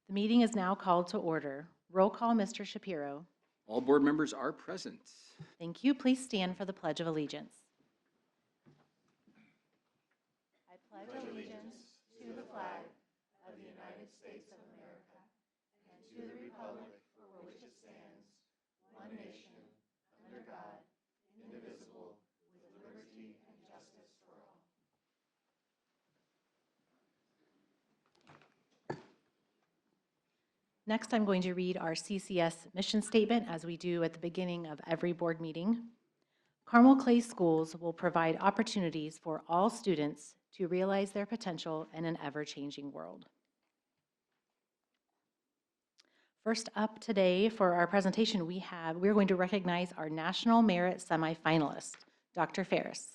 The meeting is now called to order. Roll call, Mr. Shapiro. All board members are present. Thank you. Please stand for the Pledge of Allegiance. I pledge allegiance to the flag of the United States of America and to the republic for which it stands, one nation, under God, indivisible, with liberty and justice for all. Next, I'm going to read our CCS mission statement as we do at the beginning of every board meeting. Carmel Clay Schools will provide opportunities for all students to realize their potential in an ever-changing world. First up today for our presentation, we're going to recognize our National Merit semifinalist, Dr. Ferris.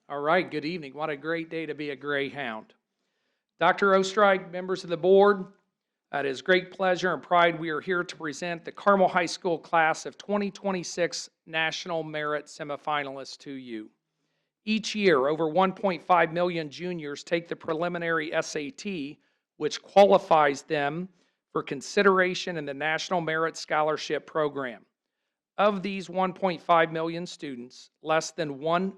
All right, good evening. What a great day to be a Greyhound. Dr. Ostrike, members of the board, it is great pleasure and pride we are here to present the Carmel High School class of 2026 National Merit semifinalists to you. Each year, over 1.5 million juniors take the preliminary SAT, which qualifies them for consideration in the National Merit Scholarship Program. Of these 1.5 million students, less than 1%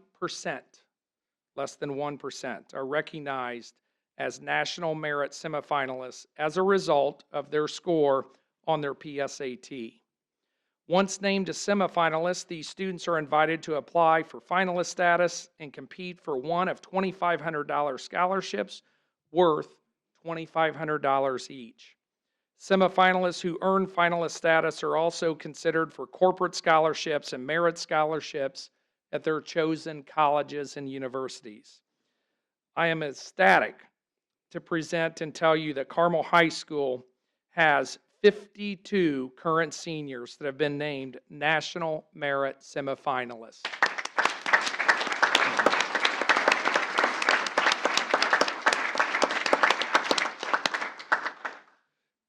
are recognized as National Merit semifinalists as a result of their score on their PSAT. Once named as semifinalists, these students are invited to apply for finalist status and compete for one of $2,500 scholarships worth $2,500 each. Semifinalists who earn finalist status are also considered for corporate scholarships and merit scholarships at their chosen colleges and universities. I am ecstatic to present and tell you that Carmel High School has 52 current seniors that have been named National Merit semifinalists.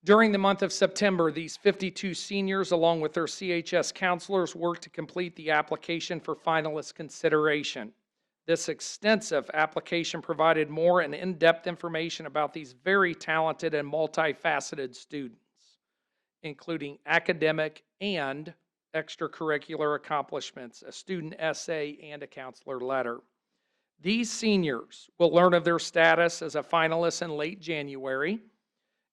During the month of September, these 52 seniors, along with their CHS counselors, worked to complete the application for finalist consideration. This extensive application provided more and in-depth information about these very talented and multifaceted students, including academic and extracurricular accomplishments, a student essay, and a counselor letter. These seniors will learn of their status as a finalist in late January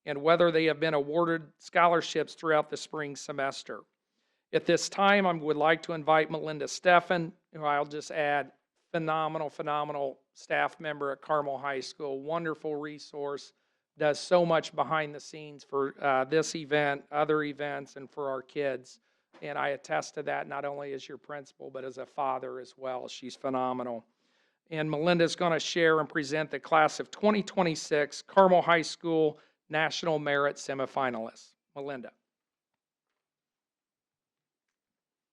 and whether they have been awarded scholarships throughout the spring semester. At this time, I would like to invite Melinda Steffen, who I'll just add, phenomenal staff member at Carmel High School, wonderful resource, does so much behind the scenes for this event, other events, and for our kids. And I attest to that not only as your principal, but as a father as well. She's phenomenal. And Melinda's going to share and present the class of 2026 Carmel High School National Merit semifinalists. Melinda.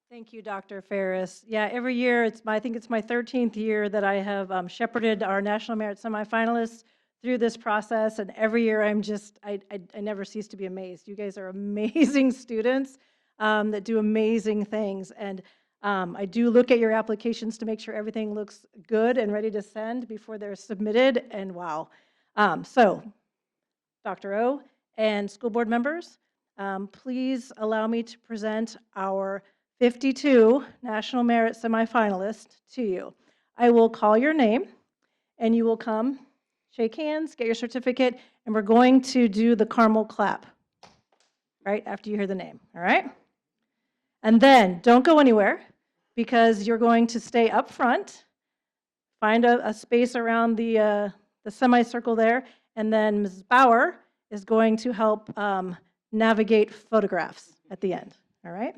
Thank you, Dr. Ferris. Yeah, every year, I think it's my 13th year that I have shepherded our National Merit semifinalists through this process, and every year I never cease to be amazed. You guys are amazing students that do amazing things, and I do look at your applications to make sure everything looks good and ready to send before they're submitted, and wow. So, Dr. O and school board members, please allow me to present our 52 National Merit semifinalists to you. I will call your name, and you will come, shake hands, get your certificate, and we're going to do the Carmel clap right after you hear the name, all right? And then don't go anywhere because you're going to stay up front, find a space around the semicircle there, and then Mrs. Bauer is going to help navigate photographs at the end, all right?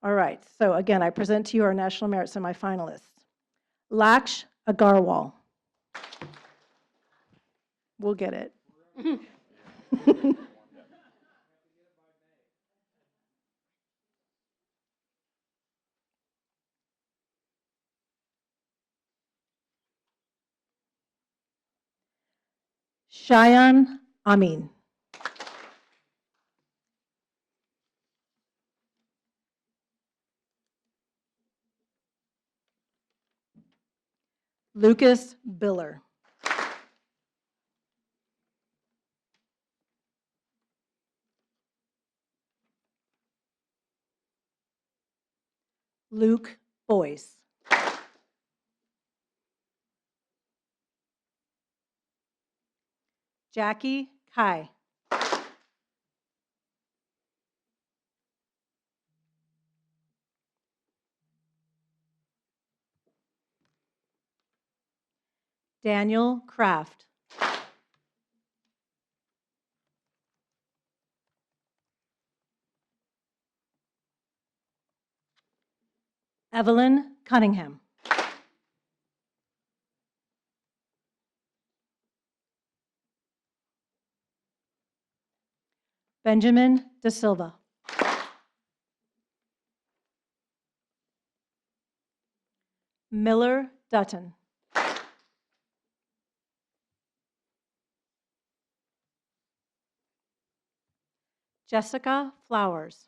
All right, so again, I present to you our National Merit semifinalists. Laksh Agarwal. We'll get it. Shayan Amin. Lucas Biller. Luke Boyce. Jackie Kai. Daniel Kraft. Evelyn Cunningham. Benjamin Da Silva. Miller Dutton. Jessica Flowers.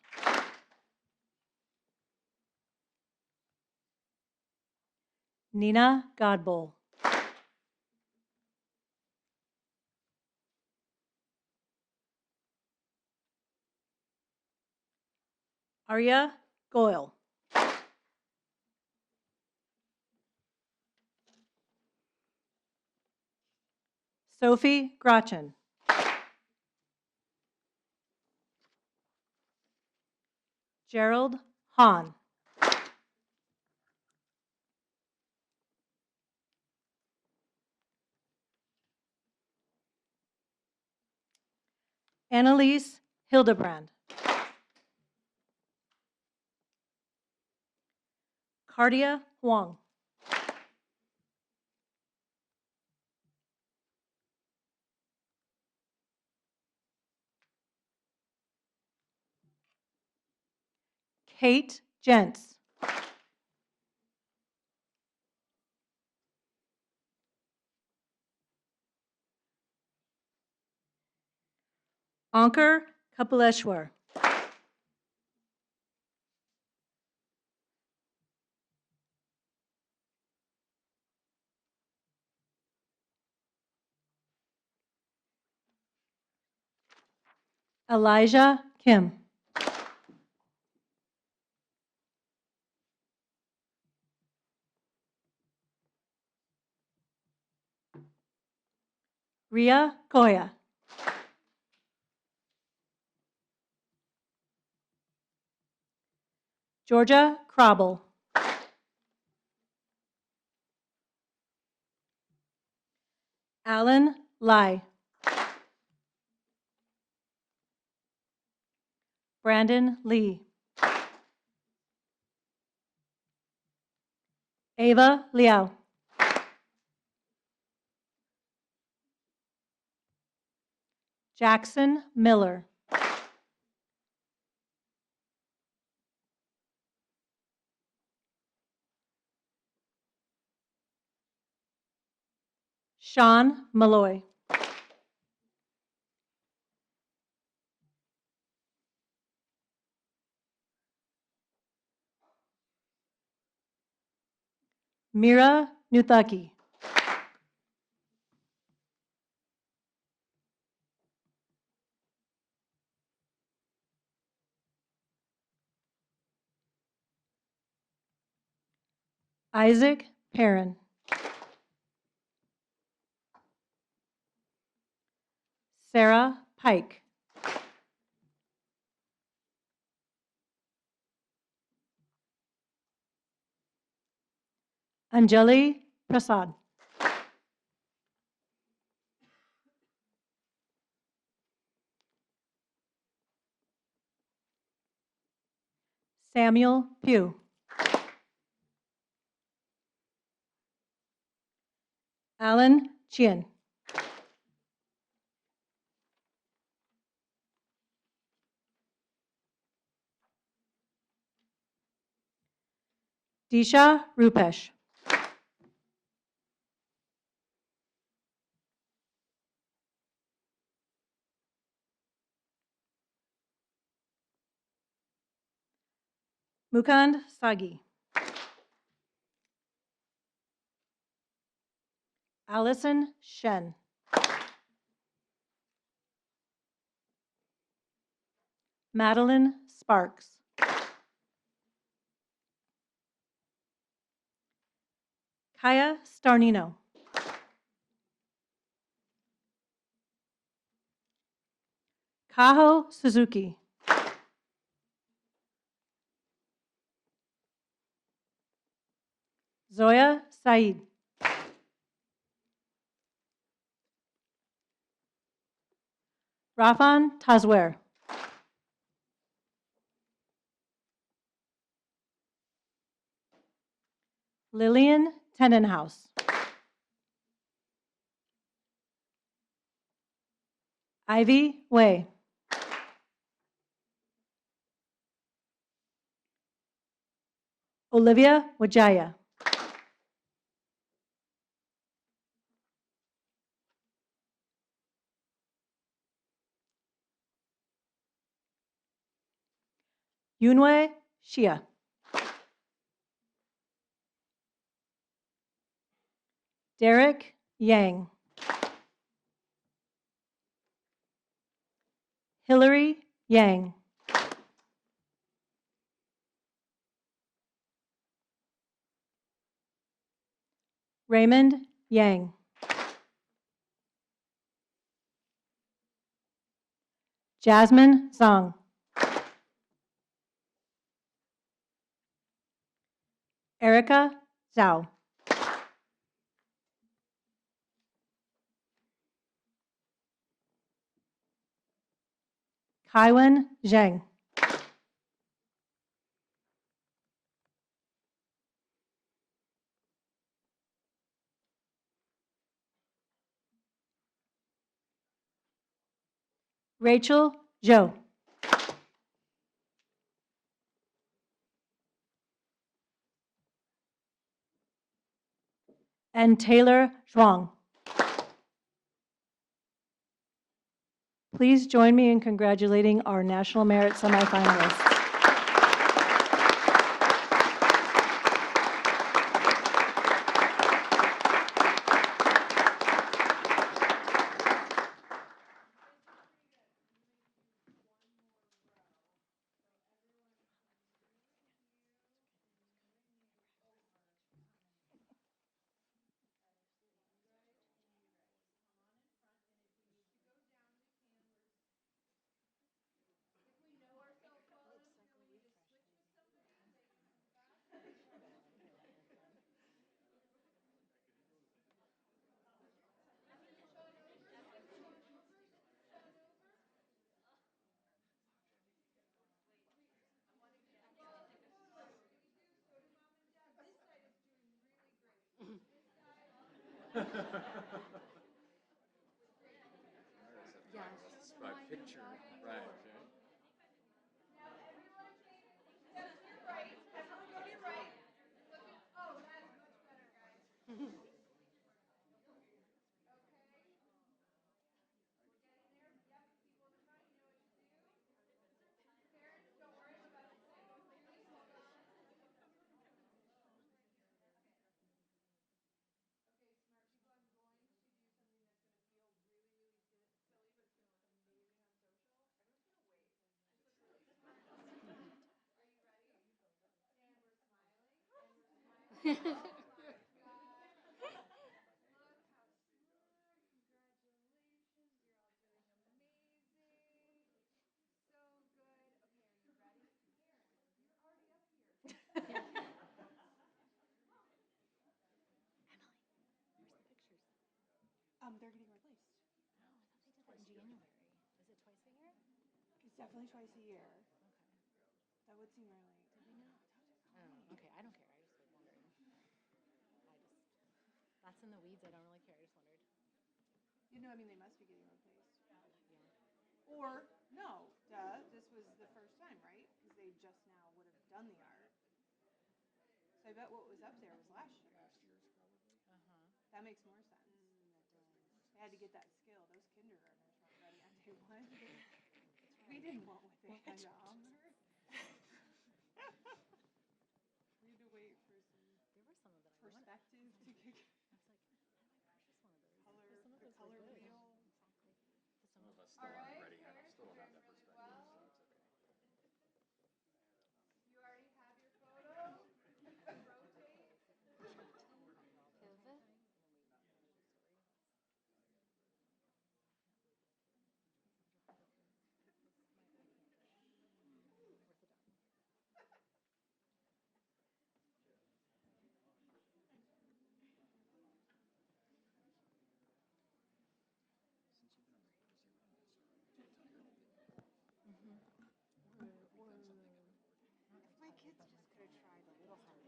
Nina Godboll. Arya Goyle. Sophie Grotchen. Gerald Hahn. Annalise Hildebrand. Cardia Huang. Kate Jentz. Ankur Kapileshwar. Elijah Kim. Ria Koya. Georgia Krabel. Alan Lai. Brandon Lee. Ava Liao. Jackson Miller. Sean Malloy. Mira Nuthaki. Isaac Perrin. Sarah Pike. Anjali Prasad. Samuel Pugh. Alan Chien. Disha Rupesh. Mukand Sagi. Allison Shen. Madeline Sparks. Kaya Starnino. Kaho Suzuki. Zoya Said. Rafan Tazwer. Lillian Tenenhouse. Ivy Way. Olivia Wajaya. Yunwei Shia. Derek Yang. Hillary Yang. Raymond Yang. Jasmine Zhang. Erica Zhao. Kaiwen Zheng. Rachel Zhou. And Taylor Zhuang. Please join me in congratulating our National Merit semifinalists. They're getting replaced. In January. Is it twice a year? It's definitely twice a year. Okay. That would seem really. Did we not? Oh, okay. I don't care. I just was wondering. That's in the weeds. I don't really care. I just wondered. You know, I mean, they must be getting replaced. Yeah. Or, no, duh. This was the first time, right? Because they just now would have done the art. So I bet what was up there was last year. That makes more sense. They had to get that skill. Those kindergartners weren't ready on day one. We didn't want what they had to offer. We had to wait for some perspective to kick. My kids just could have tried a little harder.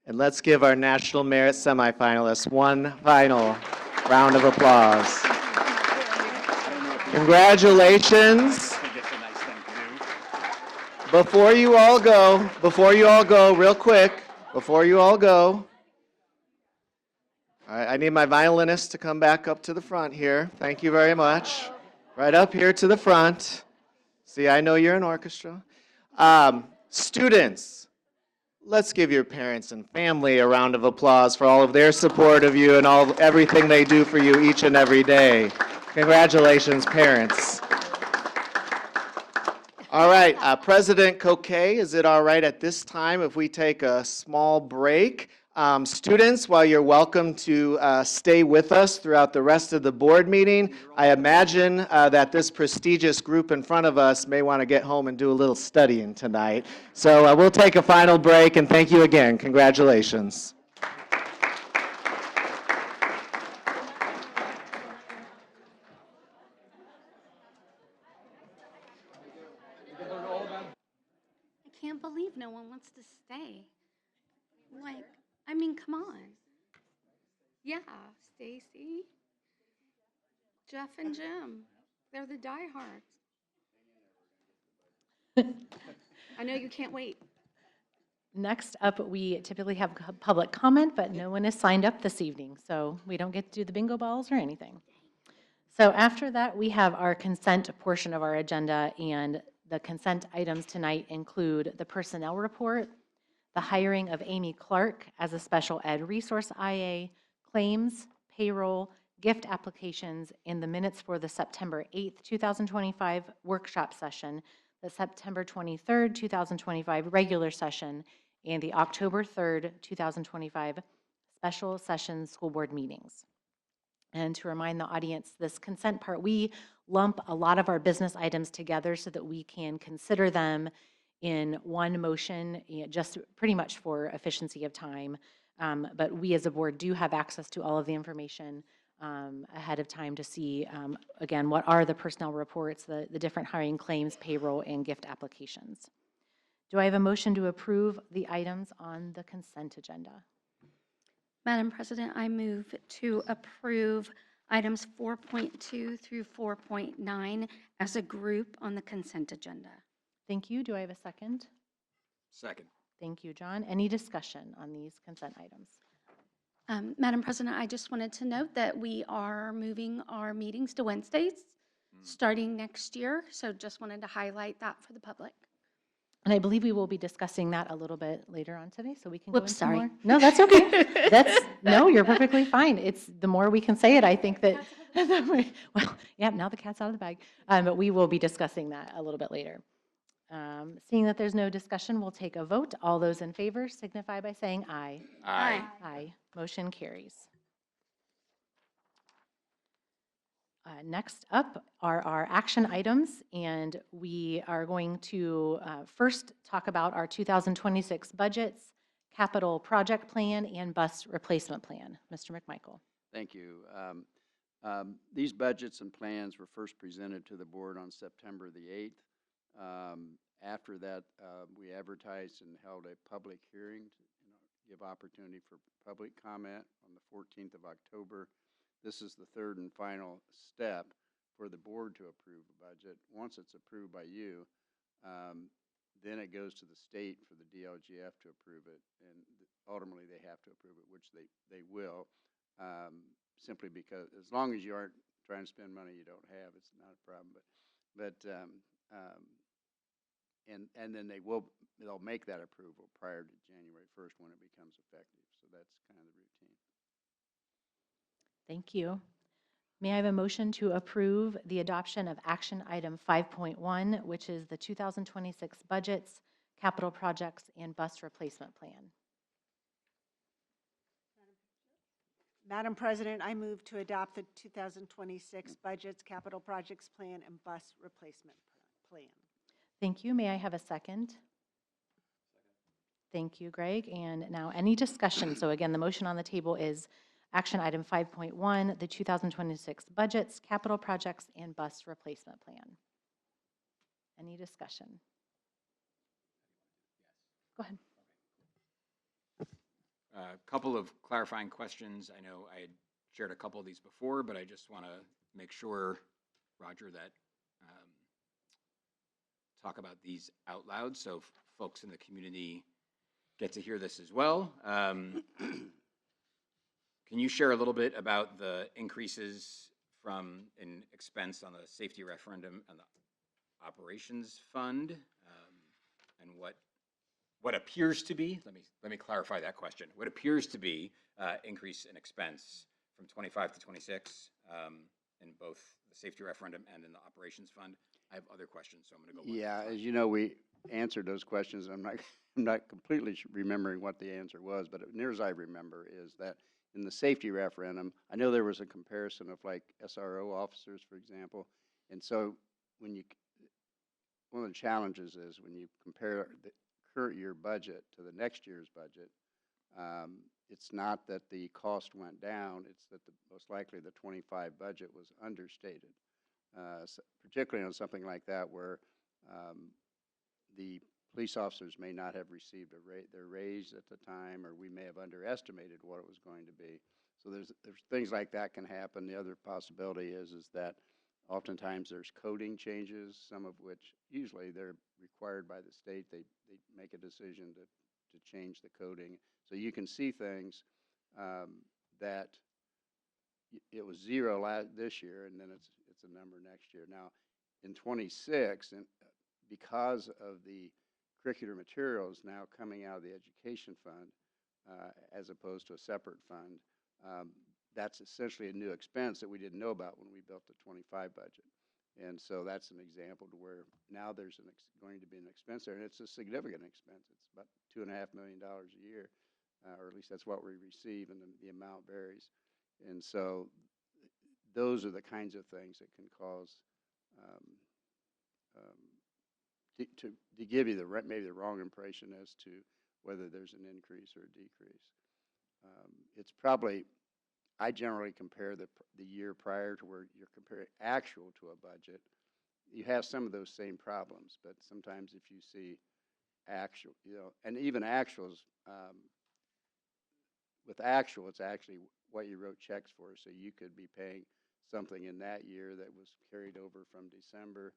And let's give our National Merit semifinalists one final round of applause. Congratulations. Before you all go, real quick, before you all go, I need my violinist to come back up to the front here. Thank you very much. Right up here to the front. See, I know you're an orchestra. Students, let's give your parents and family a round of applause for all of their support of you and everything they do for you each and every day. Congratulations, parents. All right, President Coquet, is it all right at this time if we take a small break? Students, while you're welcome to stay with us throughout the rest of the board meeting, I imagine that this prestigious group in front of us may want to get home and do a little studying tonight. So we'll take a final break, and thank you again. Congratulations. I can't believe no one wants to stay. Like, I mean, come on. Yeah, Stacy, Jeff, and Jim. They're the diehards. I know you can't wait. Next up, we typically have public comment, but no one is signed up this evening, so we don't get to do the bingo balls or anything. So after that, we have our consent portion of our agenda, and the consent items tonight include the personnel report, the hiring of Amy Clark as a special ed resource IA, claims, payroll, gift applications, and the minutes for the September 8th, 2025 workshop session, the September 23rd, 2025 regular session, and the October 3rd, 2025 special session school board meetings. And to remind the audience, this consent part, we lump a lot of our business items together so that we can consider them in one motion, just pretty much for efficiency of time. But we as a board do have access to all of the information ahead of time to see, again, what are the personnel reports, the different hiring claims, payroll, and gift applications. Do I have a motion to approve the items on the consent agenda? Madam President, I move to approve items 4.2 through 4.9 as a group on the consent agenda. Thank you. Do I have a second? Second. Thank you, John. Any discussion on these consent items? Madam President, I just wanted to note that we are moving our meetings to Wednesdays starting next year, so just wanted to highlight that for the public. And I believe we will be discussing that a little bit later on today, so we can go Whoops, into sorry. more. No, that's okay. No, you're perfectly fine. It's the more we can say it, I think that, well, yeah, now the cat's out of the bag. But we will be discussing that a little bit later. Seeing that there's no discussion, we'll take a vote. All those in favor signify by saying aye. Aye. Aye. Motion carries. Next up are our action items, and we are going to first talk about our 2026 budgets, capital project plan, and bus replacement plan. Mr. McMichael. Thank you. These budgets and plans were first presented to the board on September the 8th. After that, we advertised and held a public hearing to give opportunity for public comment on the 14th of October. This is the third and final step for the board to approve a budget. Once it's approved by you, then it goes to the state for the DLGF to approve it, and ultimately they have to approve it, which they will, simply because as long as you aren't trying to spend money you don't have, it's not a problem. And then they'll make that approval prior to January 1st when it becomes effective. So that's kind of the routine. Thank you. May I have a motion to approve the adoption of action item 5.1, which is the 2026 budgets, capital projects, and bus replacement plan? Madam President, I move to adopt the 2026 budgets, capital projects plan, and bus replacement plan. Thank you. May I have a second? Thank you, Greg. And now any discussion? So again, the motion on the table is action item 5.1, the 2026 budgets, capital projects, and bus replacement plan. Any discussion? Go ahead. A couple of clarifying questions. I know I had shared a couple of these before, but I just want to make sure, Roger, that talk about these out loud so folks in the community get to hear this as well. Can you share a little bit about the increases in expense on the safety referendum and the operations fund, and what appears to be, let me clarify that question. What appears to be increase in expense from 25 to 26 in both the safety referendum and in the operations fund? I have other questions, so I'm going to go one Yeah, at a time. as you know, we answered those questions. I'm not completely remembering what the answer was, but near as I remember is that in the safety referendum, I know there was a comparison of like SRO officers, for example. And so one of the challenges is when you compare the current year budget to the next year's budget, it's not that the cost went down, it's that most likely the 25 budget was understated. Particularly on something like that where the police officers may not have received their raise at the time, or we may have underestimated what it was going to be. So there's things like that can happen. The other possibility is that oftentimes there's coding changes, some of which usually they're required by the state. They make a decision to change the coding. So you can see things that it was zero this year, and then it's a number next year. Now, in 26, and because of the curricular materials now coming out of the education fund as opposed to a separate fund, that's essentially a new expense that we didn't know about when we built the 25 budget. And so that's an example to where now there's going to be an expense there, and it's a significant expense. It's about $2.5 million a year, or at least that's what we receive, and the amount varies. And so those are the kinds of things that can cause to give you maybe the wrong impression as to whether there's an increase or a decrease. It's probably, I generally compare the year prior to where you're comparing actual to a budget. You have some of those same problems, but sometimes if you see actual, and even actuals, with actual, it's actually what you wrote checks for. So you could be paying something in that year that was carried over from December,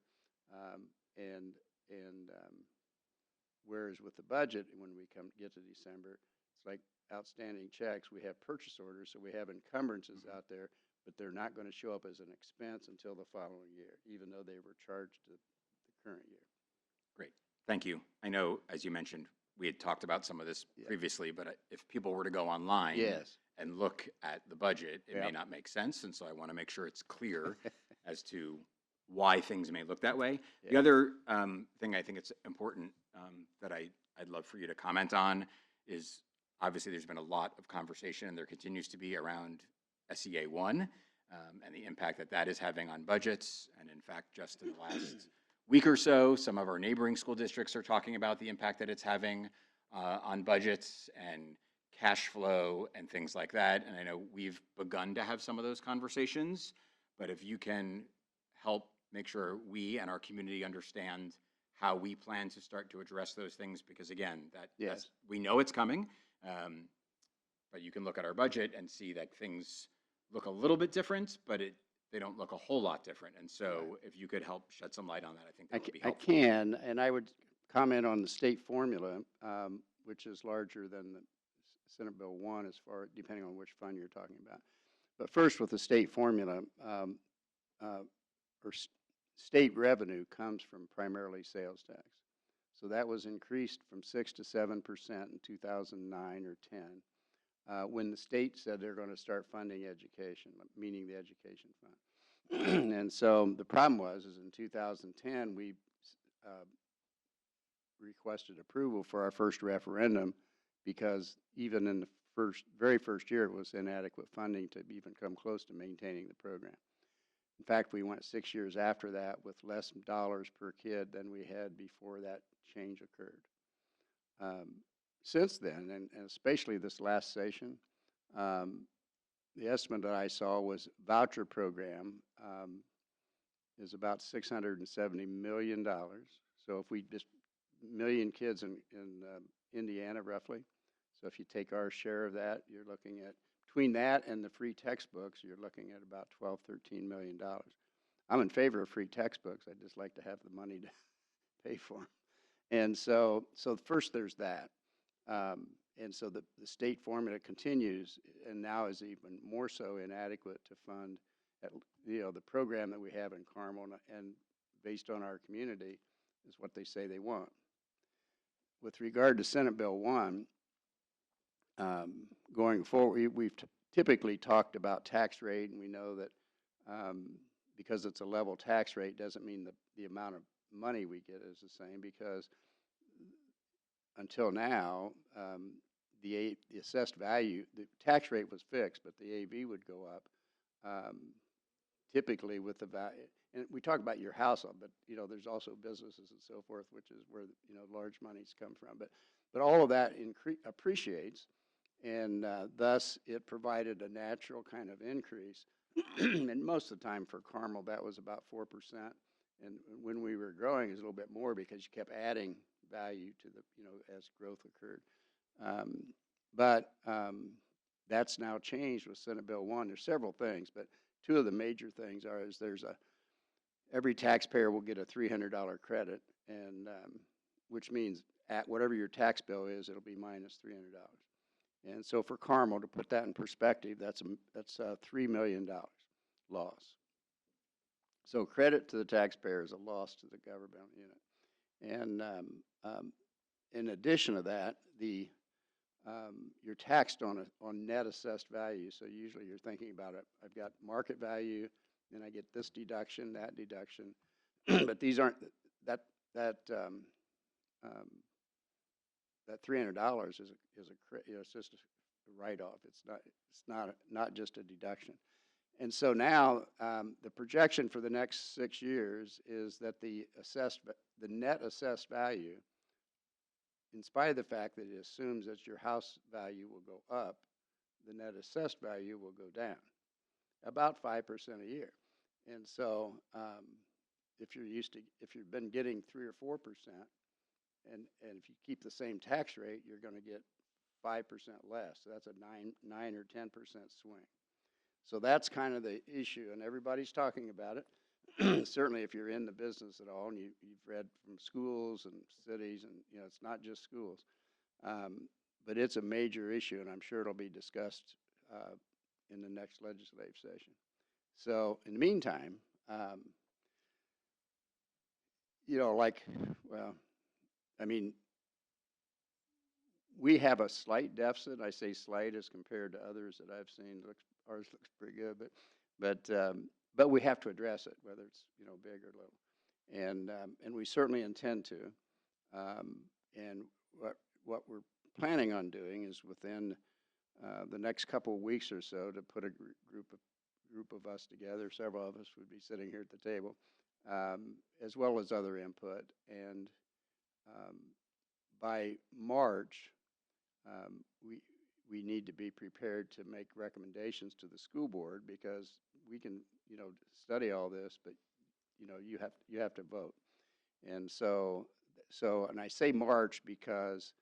whereas with the budget, when we get to December, it's like outstanding checks. We have purchase orders, so we have encumbrances out there, but they're not going to show up as an expense until the following year, even though they were charged the current year. Great, thank you. I know, as you mentioned, we had talked about some of this previously, but if people were to go online and look at the budget, it may not make sense, and so I want to make sure it's clear as to why things may look that way. The other thing I think it's important that I'd love for you to comment on is, obviously there's been a lot of conversation, and there continues to be, around SEA 1 and the impact that is having on budgets. And in fact, just in the last week or so, some of our neighboring school districts are talking about the impact that it's having on budgets and cash flow and things like that. And I know we've begun to have some of those conversations, but if you can help make sure we and our community understand how we plan to start to address those things, because again, that's, we know it's coming, But you can look at our budget and see that things look a little bit different, but they don't look a whole lot different. And so if you could help shed some light on that, I think that would be I helpful. can, and I would comment on the state formula, which is larger than the Senate Bill 1 as far, depending on which fund you're talking about. But first, with the state formula, state revenue comes from primarily sales tax. So that was increased from 6 to 7% in 2009 or 10, when the state said they're going to start funding education, meaning the education fund. And so the problem was, is in 2010, we requested approval for our first referendum because even in the very first year, it was inadequate funding to even come close to maintaining the program. In fact, we went 6 years after that with less dollars per kid than we had before that change occurred. Since then, and especially this last session, the estimate that I saw was voucher program is about $670 million. So if we just, million kids in Indiana roughly. So if you take our share of that, you're looking at, between that and the free textbooks, you're looking at about $12, $13 million. I'm in favor of free textbooks. I'd just like to have the money to pay for them. And so first there's that. And so the state formula continues and now is even more so inadequate to fund the program that we have in Carmel, and based on our community is what they say they want. With regard to Senate Bill 1, going forward, we've typically talked about tax rate, and we know that because it's a level tax rate doesn't mean the amount of money we get is the same, because until now, the assessed value, the tax rate was fixed, but the AV would go up typically with the value. And we talk about your household, but there's also businesses and so forth, which is where large monies come from. But all of that appreciates, and thus it provided a natural kind of increase. And most of the time for Carmel, that was about 4%. And when we were growing, it was a little bit more because you kept adding value to the, as growth occurred. But that's now changed with Senate Bill 1. There's several things, but two of the major things is every taxpayer will get a $300 credit, and which means at whatever your tax bill is, it'll be minus $300. And so for Carmel, to put that in perspective, that's a $3 million loss. So credit to the taxpayer is a loss to the government unit. And in addition to that, you're taxed on net assessed value. So usually you're thinking about it. I've got market value, then I get this deduction, that deduction, but these aren't that $300 is it's just a write-off. It's not just a deduction. And so now the projection for the next 6 years is that the net assessed value, in spite of the fact that it assumes that your house value will go up, the net assessed value will go down about 5% a year. And so if you've been getting 3 or 4%, and if you keep the same tax rate, you're going to get 5% less. So that's a 9 or 10% swing. So that's kind of the issue, and everybody's talking about it. Certainly if you're in the business at all, and you've read from schools and cities, and it's not just schools, but it's a major issue, and I'm sure it'll be discussed in the next legislative session. So in the meantime, we have a slight deficit. I say slight as compared to others that I've seen. Ours looks pretty good, but we have to address it, whether it's big or little, and we certainly intend to. And what we're planning on doing is within the next couple of weeks or so to put a group of us together. Several of us would be sitting here at the table, as well as other input. And by March, we need to be prepared to make recommendations to the school board, because we can study all this, but you have to vote. And so and I say March because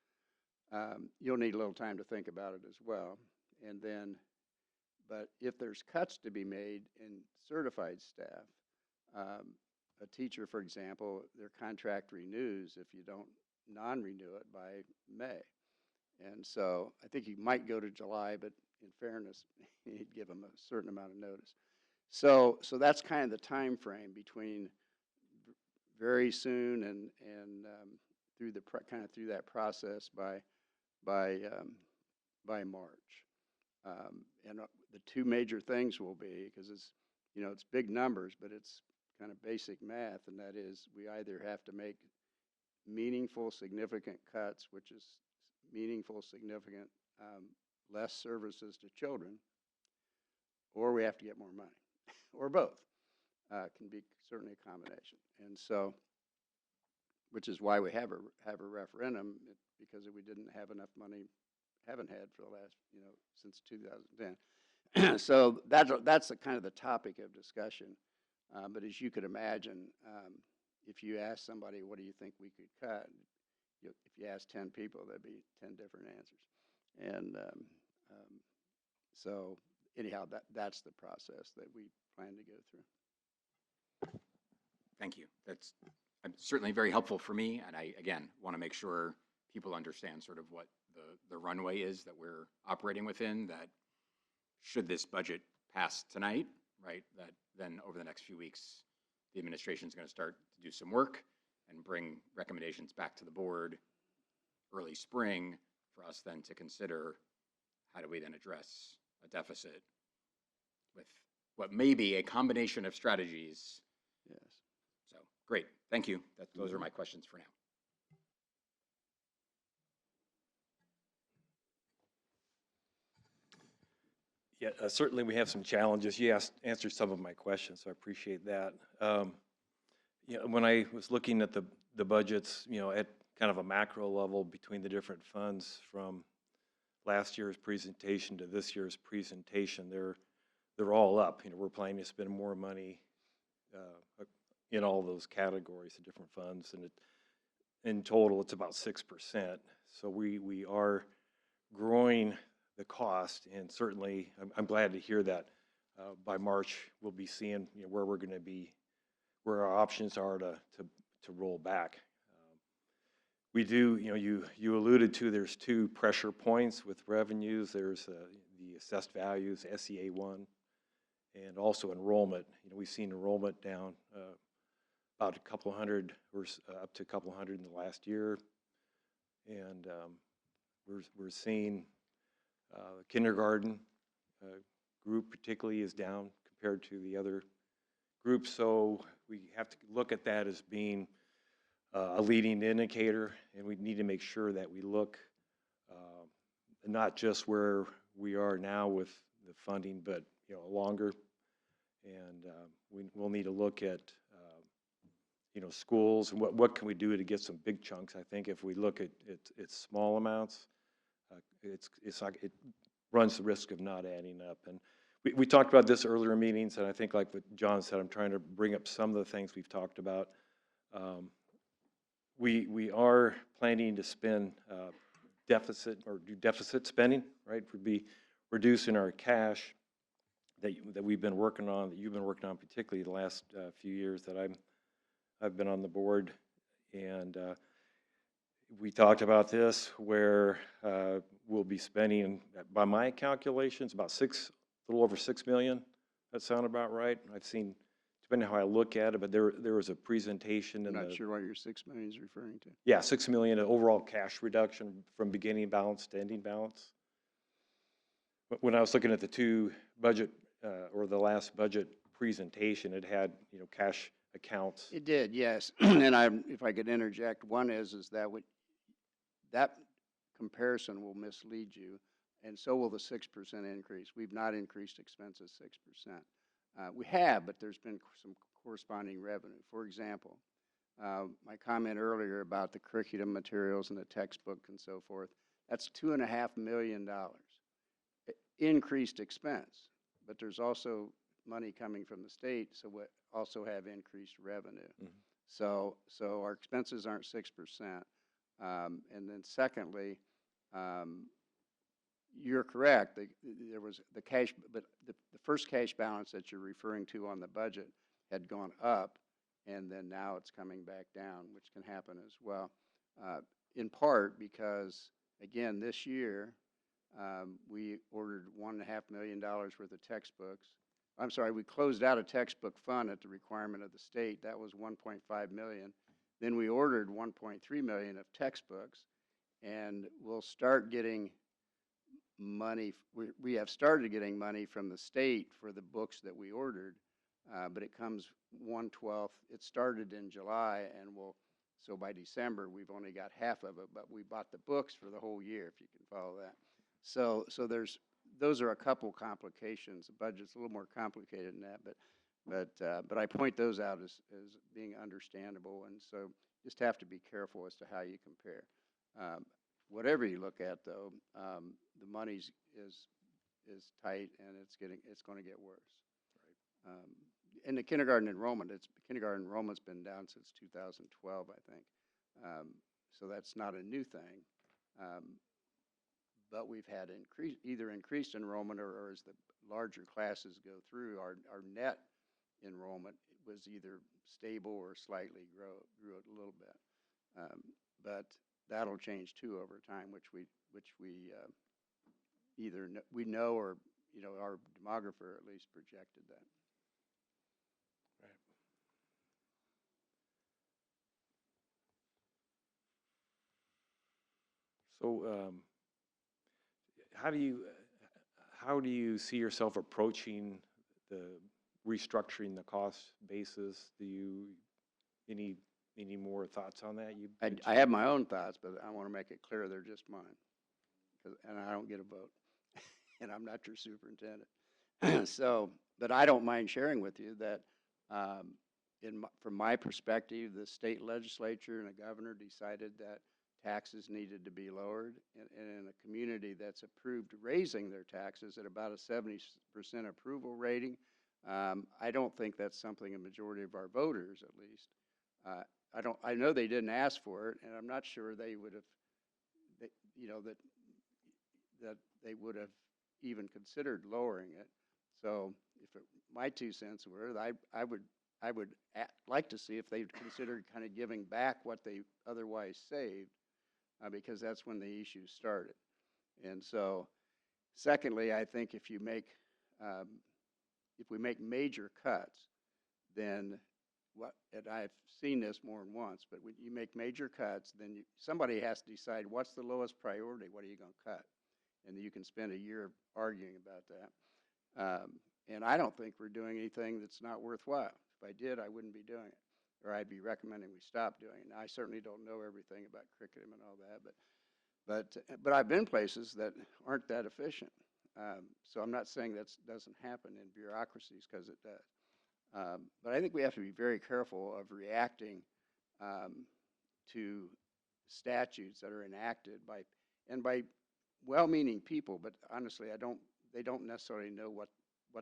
you'll need a little time to think about it as well. And then, but if there's cuts to be made in certified staff, a teacher, for example, their contract renews if you don't non-renew it by May. And so I think you might go to July, but in fairness, you'd give them a certain amount of notice. So that's kind of the time frame between very soon and through the kind of through that process by March. And the two major things will be, because it's, you know, it's big numbers, but it's kind of basic math, and that is we either have to make meaningful, significant cuts, which is meaningful, significant, less services to children, or we have to get more money, or both. Can be certainly a combination. And so, which is why we have a referendum, because we didn't have enough money, haven't had for the last, you know, since 2010. So that's the kind of the topic of discussion. But as you could imagine, if you ask somebody, what do you think we could cut? If you ask 10 people, there'd be 10 different answers. And so anyhow, that's the process that we plan to go through. Thank you. That's certainly very helpful for me. And I, again, want to make sure people understand sort of what the runway is that we're operating within, that should this budget pass tonight, right, that then over the next few weeks, the administration is going to start to do some work and bring recommendations back to the board early spring for us then to consider how do we then address a deficit with what may be a combination of strategies. Yes. So great, thank you. Those are my questions for now. Yeah, certainly we have some challenges. You answered some of my questions, so I appreciate that. You know, when I was looking at the budgets, you know, at kind of a macro level between the different funds from last year's presentation to this year's presentation, they're all up. You know, we're planning to spend more money in all those categories of different funds, and in total, it's about 6%. So we are growing the cost, and certainly I'm glad to hear that by March we'll be seeing, you know, where we're going to be, where our options are to roll back. We do, you know, you alluded to, there's two pressure points with revenues. There's the assessed values, SEA1, and also enrollment. You know, we've seen enrollment down about a couple hundred, or up to a couple hundred in the last year, and we're seeing kindergarten group particularly is down compared to the other groups. So we have to look at that as being a leading indicator, and we need to make sure that we look not just where we are now with the funding, but, you know, longer. And we'll need to look at you know, schools and what can we do to get some big chunks. I think if we look at small amounts, it's like it runs the risk of not adding up. And we talked about this earlier in meetings, and I think like what John said, I'm trying to bring up some of the things we've talked about. We are planning to spend deficit, or do deficit spending, right? We'd be reducing our cash that we've been working on, that you've been working on, particularly the last few years that I've been on the board. And we talked about this, where we'll be spending, by my calculations, about a little over $6 million. That sound about right? I've seen, depending on how I look at it, but there was a presentation. I'm not sure what your $6 million is referring to. Yeah, $6 million in overall cash reduction from beginning balance to ending balance. But when I was looking at the two budget, or the last budget presentation, it had, you know, cash accounts. It did, yes. And if I could interject, one is that that comparison will mislead you, and so will the 6% increase. We've not increased expenses 6%. We have, but there's been some corresponding revenue. For example, my comment earlier about the curriculum materials and the textbook and so forth, that's $2.5 million increased expense, but there's also money coming from the state, so we also have increased revenue. Mm-hmm. So our expenses aren't 6%. And then secondly, You're correct. There was the cash, but the first cash balance that you're referring to on the budget had gone up, and then now it's coming back down, which can happen as well. In part because, again, this year, we ordered $1.5 million worth of textbooks. I'm sorry, we closed out a textbook fund at the requirement of the state. That was $1.5 million. Then we ordered $1.3 million of textbooks, and we'll start getting money. We have started getting money from the state for the books that we ordered, but it comes 1/12. It started in July, and so by December, we've only got half of it, but we bought the books for the whole year, if you can follow that. So those are a couple complications. The budget's a little more complicated than that, but I point those out as being understandable, and so just have to be careful as to how you compare. Whatever you look at, though, the money's is tight, and it's going to get worse. Right. And the kindergarten enrollment's been down since 2012, I think. So that's not a new thing. But we've had either increased enrollment or as the larger classes go through, our net enrollment was either stable or slightly grew a little bit. But that'll change too over time, which we either we know or our demographer at least projected that. Right. So how do you see yourself approaching the restructuring the cost basis? Do you any more thoughts on that? I have my own thoughts, but I want to make it clear they're just mine, and I don't get a vote, and I'm not your superintendent. So, but I don't mind sharing with you that from my perspective, the state legislature and the governor decided that taxes needed to be lowered, and in a community that's approved raising their taxes at about a 70% approval rating, I don't think that's something a majority of our voters, at least. I know they didn't ask for it, and I'm not sure they would have, that they would have even considered lowering it. So, my 2 cents were, I would like to see if they'd considered kind of giving back what they otherwise saved, because that's when the issue started. And so, secondly, I think if we make major cuts, then and I've seen this more than once, but when you make major cuts, then somebody has to decide what's the lowest priority, what are you going to cut? And you can spend a year arguing about that. And I don't think we're doing anything that's not worthwhile. If I did, I wouldn't be doing it, or I'd be recommending we stop doing it. Now, I certainly don't know everything about curriculum and all that, but I've been places that aren't that efficient. So I'm not saying that doesn't happen in bureaucracies, because it does. But I think we have to be very careful of reacting to statutes that are enacted by well-meaning people, but honestly, they don't necessarily know what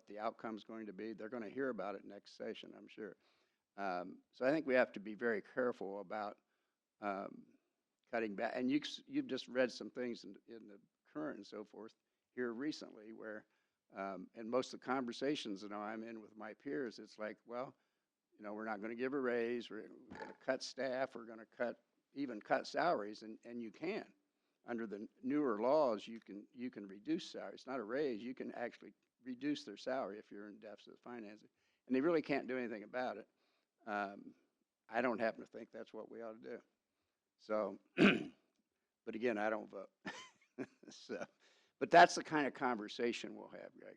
the outcome's going to be. They're going to hear about it next session, I'm sure. So I think we have to be very careful about cutting back. And you've just read some things in the current and so forth here recently where, and most of the conversations that I'm in with my peers, it's like, well, we're not going to give a raise, we're going to cut staff, we're going to even cut salaries, and you can. Under the newer laws, you can reduce salary. It's not a raise. You can actually reduce their salary if you're in deficit financing, and they really can't do anything about it. I don't happen to think that's what we ought to do. So, but again, I don't vote. So, but that's the kind of conversation we'll have, Greg.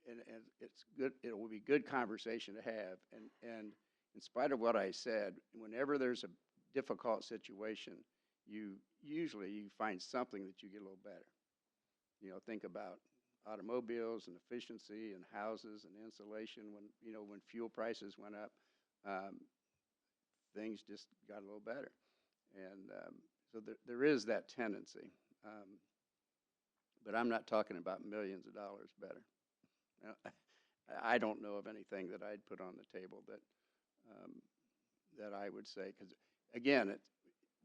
And it's good. It will be good conversation to have. And in spite of what I said, whenever there's a difficult situation, you find something that you get a little better. Think about automobiles and efficiency and houses and insulation. When fuel prices went up, things just got a little better. And so there is that tendency. But I'm not talking about millions of dollars better. I don't know of anything that I'd put on the table that I would say, because again,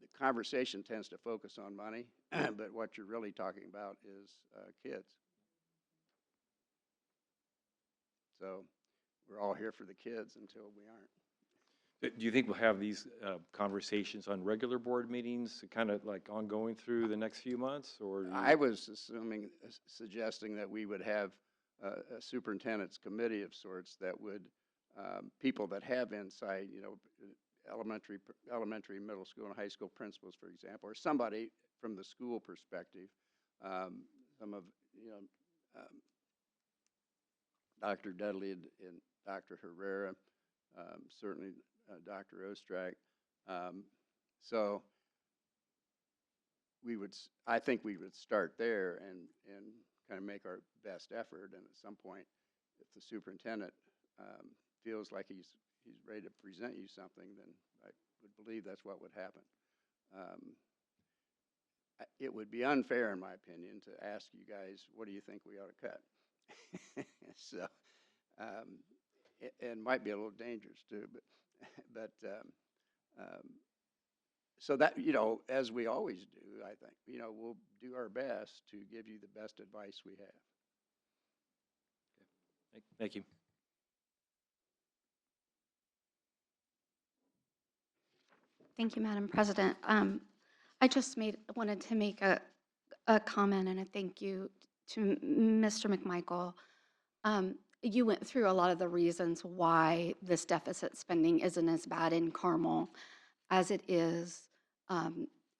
the conversation tends to focus on money, but what you're really talking about is kids. So we're all here for the kids until we aren't. Do you think we'll have these conversations on regular board meetings, kind of like ongoing through the next few months, or? I was suggesting that we would have a superintendent's committee of sorts that would, people that have insight, elementary, middle school, and high school principals, for example, or somebody from the school perspective, some of, Dr. Dudley and Dr. Herrera, certainly Dr. Ostrak. So I think we would start there and kind of make our best effort. And at some point, if the superintendent feels like he's ready to present you something, then I would believe that's what would happen. It would be unfair, in my opinion, to ask you guys, what do you think we ought to cut? So, it might be a little dangerous too, but so that, as we always do, I think, we'll do our best to give you the best advice we have. Thank you. Thank you, Madam President. I just wanted to make a comment and a thank you to Mr. McMichael. You went through a lot of the reasons why this deficit spending isn't as bad in Carmel as it is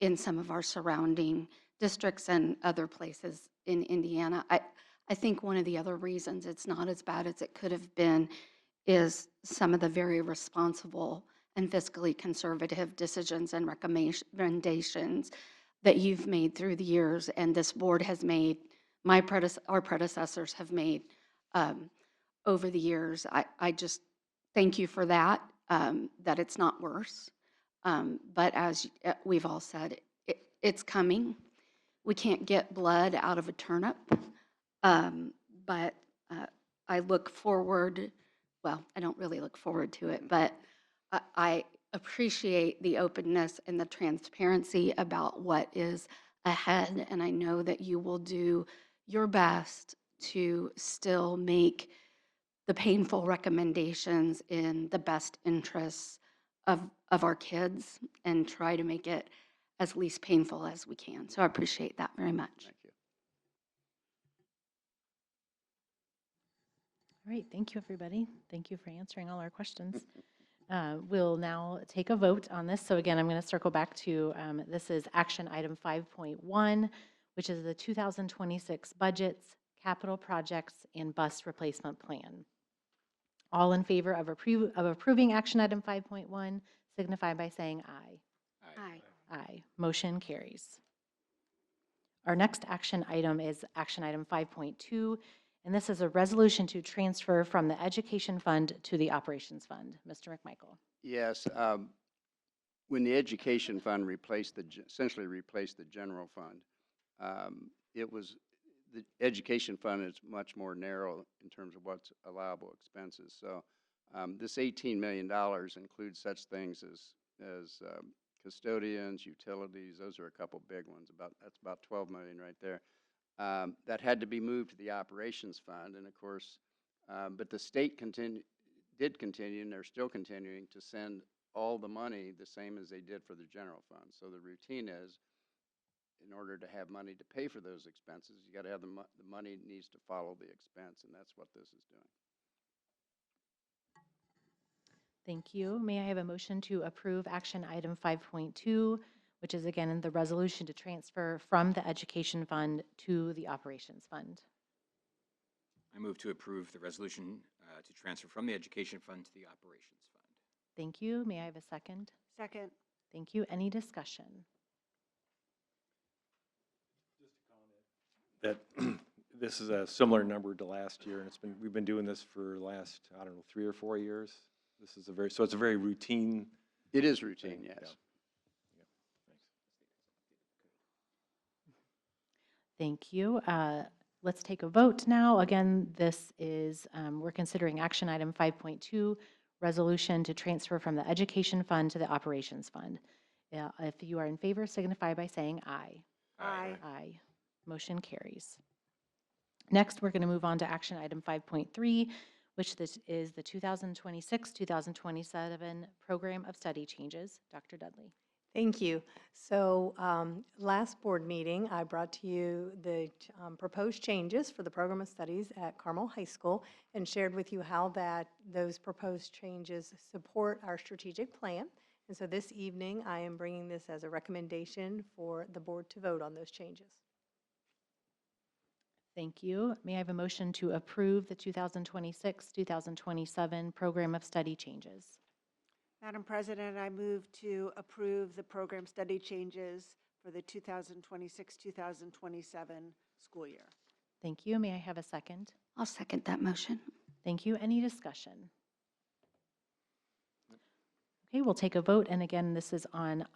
in some of our surrounding districts and other places in Indiana. I think one of the other reasons it's not as bad as it could have been is some of the very responsible and fiscally conservative decisions and recommendations that you've made through the years, and this board has made, our predecessors have made over the years. I just thank you for that, that it's not worse. But as we've all said, it's coming. We can't get blood out of a turnip, but I look forward, well, I don't really look forward to it, but I appreciate the openness and the transparency about what is ahead, and I know that you will do your best to still make the painful recommendations in the best interests of our kids and try to make it as least painful as we can. So I appreciate that very much. Thank you. All right, thank you, everybody. Thank you for answering all our questions. We'll now take a vote on this. So again, I'm going to circle back to, this is action item 5.1, which is the 2026 budgets, capital projects, and bus replacement plan. All in favor of approving action item 5.1 signify by saying aye. Aye. Aye. Motion carries. Our next action item is action item 5.2, and this is a resolution to transfer from the education fund to the operations fund. Mr. McMichael. Yes, when the education fund essentially replaced the general fund, the education fund is much more narrow in terms of what's allowable expenses. So this $18 million includes such things as custodians, utilities. Those are a couple big ones. That's about $12 million right there. That had to be moved to the operations fund, and of course, but the state did continue, and they're still continuing to send all the money the same as they did for the general fund. So the routine is, in order to have money to pay for those expenses, you got to have the money needs to follow the expense, and that's what this is doing. Thank you. May I have a motion to approve action item 5.2, which is again in the resolution to transfer from the education fund to the operations fund? I move to approve the resolution to transfer from the education fund to the operations fund. Thank you. May I have a second? Second. Thank you. Any discussion? That this is a similar number to last year, and we've been doing this for the last, I don't know, 3 or 4 years. This is so it's a very routine. It is routine, thing. yes. Yeah. Thank you. Let's take a vote now. Again, this is, we're considering action item 5.2, resolution to transfer from the education fund to the operations fund. If you are in favor, signify by saying aye. Aye. Aye. Motion carries. Next, we're going to move on to action item 5.3, which this is the 2026-2027 Program of Study Changes. Dr. Dudley. Thank you. So last board meeting, I brought to you the proposed changes for the program of studies at Carmel High School and shared with you how those proposed changes support our strategic plan. And so this evening, I am bringing this as a recommendation for the board to vote on those changes. Thank you. May I have a motion to approve the 2026-2027 Program of Study Changes? Madam President, I move to approve the program study changes for the 2026-2027 school year. Thank you. May I have a second? I'll second that motion. Thank you. Any discussion? Okay, we'll take a vote. And again, this is on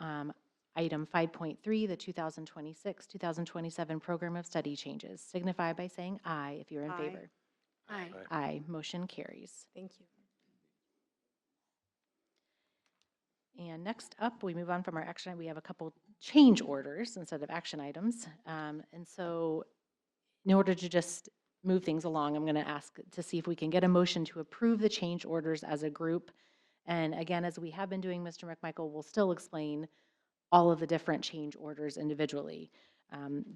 item 5.3, the 2026-2027 Program of Study Changes. Signify by saying aye if you're in Aye. favor. Aye. Aye. Motion carries. Thank you. And next up, we move on from our action. We have a couple change orders instead of action items. And so in order to just move things along, I'm going to ask to see if we can get a motion to approve the change orders as a group. And again, as we have been doing, Mr. McMichael will still explain all of the different change orders individually.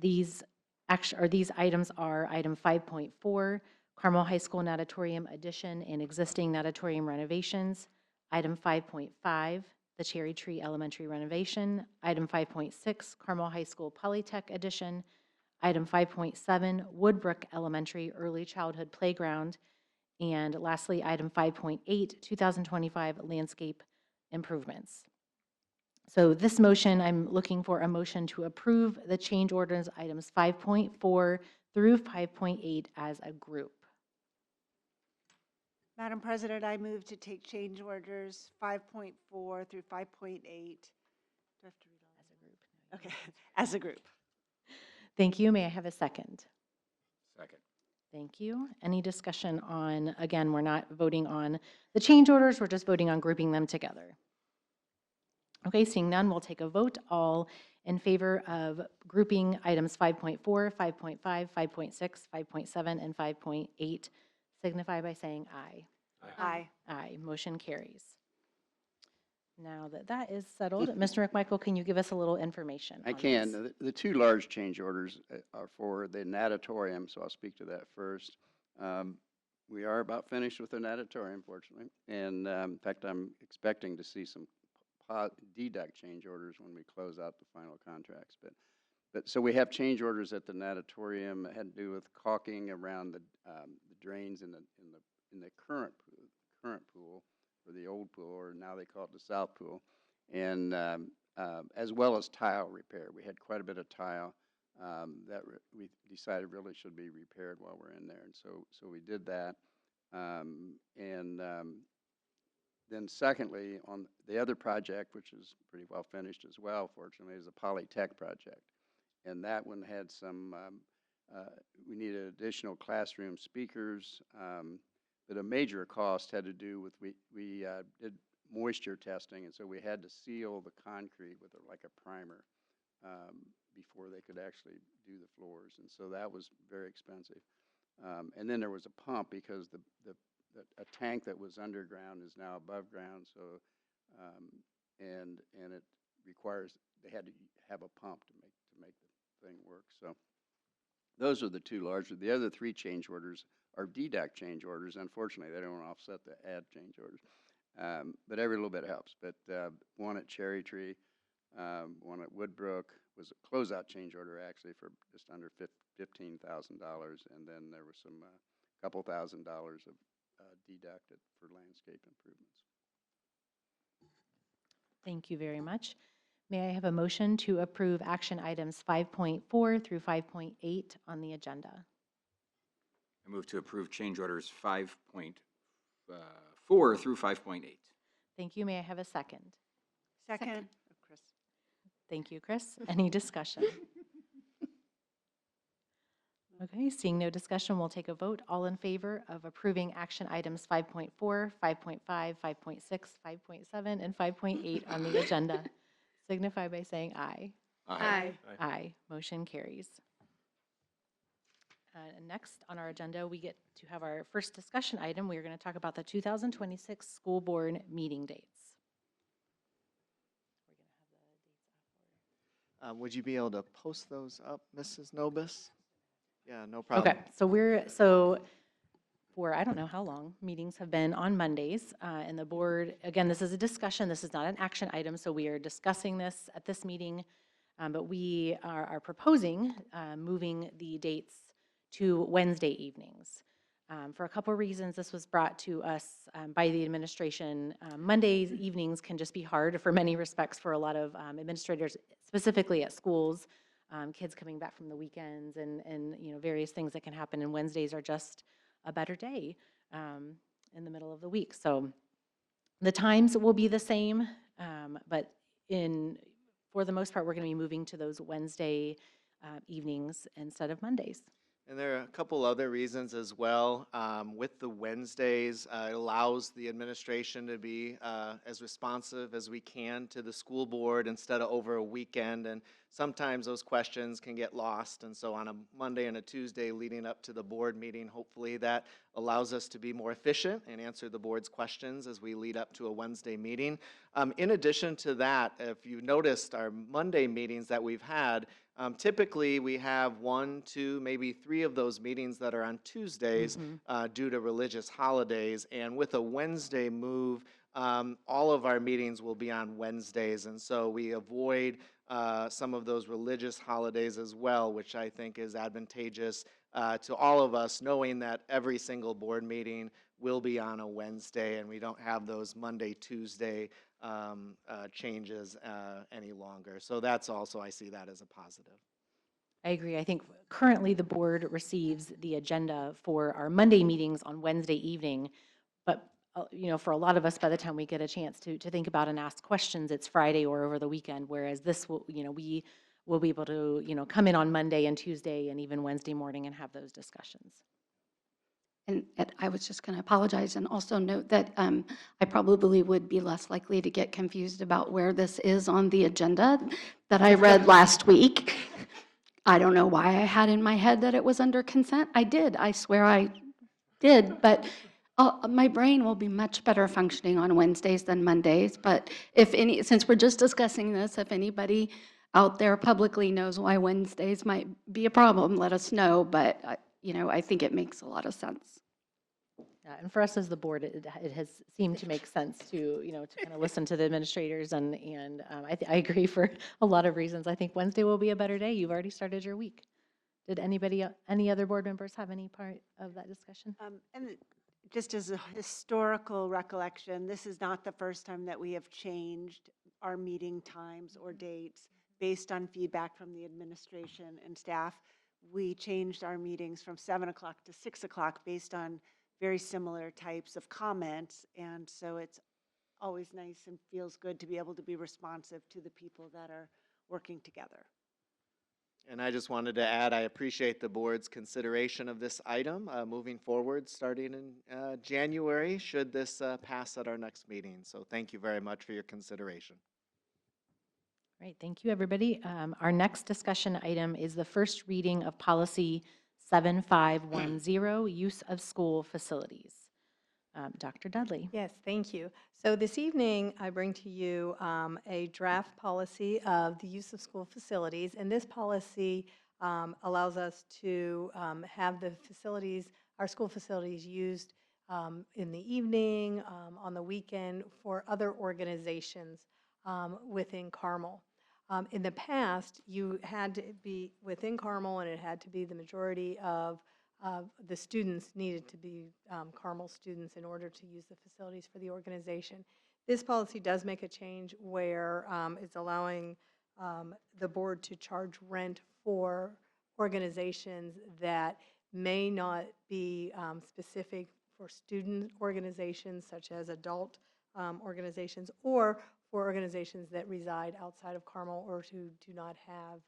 These items are item 5.4, Carmel High School natatorium addition and existing natatorium renovations. Item 5.5, the Cherry Tree Elementary renovation. Item 5.6, Carmel High School Polytech addition. Item 5.7, Woodbrook Elementary Early Childhood Playground. And lastly, item 5.8, 2025 landscape improvements. So this motion, I'm looking for a motion to approve the change orders items 5.4 through 5.8 as a group. Madam President, I move to take change orders 5.4 through 5.8. Do I have to read all As a group. Okay, as a group. Thank you. May I have a second? Second. Thank you. Any discussion on, again, we're not voting on the change orders, we're just voting on grouping them together. Okay, seeing none, we'll take a vote. All in favor of grouping items 5.4, 5.5, 5.6, 5.7, and 5.8, signify by saying aye. Aye. Aye. Motion carries. Now that that is settled, Mr. McMichael, can you give us a little information I on can. this? The two large change orders are for the natatorium, so I'll speak to that first. We are about finished with the natatorium, fortunately, and in fact, I'm expecting to see some deduct change orders when we close out the final contracts. But so we have change orders at the natatorium. It had to do with caulking around the drains in the current pool, or the old pool, or now they call it the south pool, and as well as tile repair. We had quite a bit of tile that we decided really should be repaired while we're in there, and so we did that. Then secondly, on the other project, which is pretty well finished as well, fortunately, is a Polytech project. And that one had some, we needed additional classroom speakers, but a major cost had to do with, we did moisture testing, and so we had to seal the concrete with like a primer before they could actually do the floors, and so that was very expensive. And then there was a pump because a tank that was underground is now above ground, so and it requires, they had to have a pump to make the thing work. So those are the two larger. The other three change orders are deduct change orders. Unfortunately, they don't offset the add change orders, but every little bit helps. But one at Cherry Tree, one at Woodbrook was a closeout change order actually for just under $15,000, and then there was some couple $1,000 of deducted for landscape improvements. Thank you very much. May I have a motion to approve action items 5.4 through 5.8 on the agenda? I move to approve change orders 5.4 through 5.8. Thank you. May I have a second? Second. Oh, Chris. Thank you, Chris. Any discussion? Okay, seeing no discussion, we'll take a vote. All in favor of approving action items 5.4, 5.5, 5.6, 5.7, and 5.8 on the agenda, signify by saying aye. Aye. Aye. Motion carries. And next on our agenda, we get to have our first discussion item. We're going to talk about the 2026 school board meeting dates. Would you be able to post those up, Mrs. Nobis? Yeah, no problem. Okay, for I don't know how long, meetings have been on Mondays, and the board, again, this is a discussion, this is not an action item, so we are discussing this at this meeting, but we are proposing moving the dates to Wednesday evenings. For a couple of reasons, this was brought to us by the administration. Mondays evenings can just be hard for many respects for a lot of administrators, specifically at schools, kids coming back from the weekends and various things that can happen, and Wednesdays are just a better day in the middle of the week. So the times will be the same, but for the most part, we're going to be moving to those Wednesday evenings instead of Mondays. And there are a couple other reasons as well. With the Wednesdays, it allows the administration to be as responsive as we can to the school board instead of over a weekend. And sometimes those questions can get lost. And so on a Monday and a Tuesday leading up to the board meeting, hopefully that allows us to be more efficient and answer the board's questions as we lead up to a Wednesday meeting. In addition to that, if you noticed our Monday meetings that we've had, typically, we have 1, 2, maybe 3 of those meetings that are on Tuesdays due to religious holidays. And with a Wednesday move, all of our meetings will be on Wednesdays. And so we avoid some of those religious holidays as well, which I think is advantageous to all of us, knowing that every single board meeting will be on a Wednesday and we don't have those Monday, Tuesday changes any longer. So that's also, I see that as a positive. I agree. I think currently the board receives the agenda for our Monday meetings on Wednesday evening, but for a lot of us, by the time we get a chance to think about and ask questions, it's Friday or over the weekend, whereas this will, we will be able to, come in on Monday and Tuesday and even Wednesday morning and have those discussions. And I was just going to apologize and also note that I probably would be less likely to get confused about where this is on the agenda that I read last week. I don't know why I had in my head that it was under consent. I did. I swear I did. But my brain will be much better functioning on Wednesdays than Mondays. But since we're just discussing this, if anybody out there publicly knows why Wednesdays might be a problem, let us know. But I think it makes a lot of sense. And for us as the board, it has seemed to make sense to, to kind of listen to the administrators, and I agree for a lot of reasons. I think Wednesday will be a better day. You've already started your week. Did any other board members have any part of that discussion? And just as a historical recollection, this is not the first time that we have changed our meeting times or dates based on feedback from the administration and staff. We changed our meetings from 7 o'clock to 6 o'clock based on very similar types of comments. And so it's always nice and feels good to be able to be responsive to the people that are working together. And I just wanted to add, I appreciate the board's consideration of this item moving forward, starting in January, should this pass at our next meeting. So thank you very much for your consideration. Great, thank you, everybody. Our next discussion item is the first reading of policy 7510, use of school facilities. Dr. Dudley. Yes, thank you. So this evening, I bring to you a draft policy of the use of school facilities, and this policy allows us to have the facilities, our school facilities, used in the evening, on the weekend, for other organizations within Carmel. In the past, you had to be within Carmel, and it had to be the majority of the students needed to be Carmel students in order to use the facilities for the organization. This policy does make a change where it's allowing the board to charge rent for organizations that may not be specific for student organizations, such as adult organizations, or for organizations that reside outside of Carmel or who do not have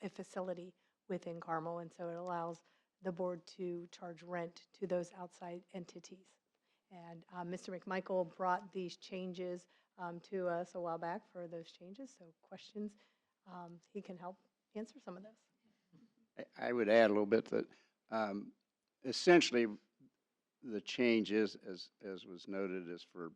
a facility within Carmel. And so it allows the board to charge rent to those outside entities. And Mr. McMichael brought these changes to us a while back for those changes, so questions, he can help answer some of those. I would add a little bit that essentially the change is, as was noted, is for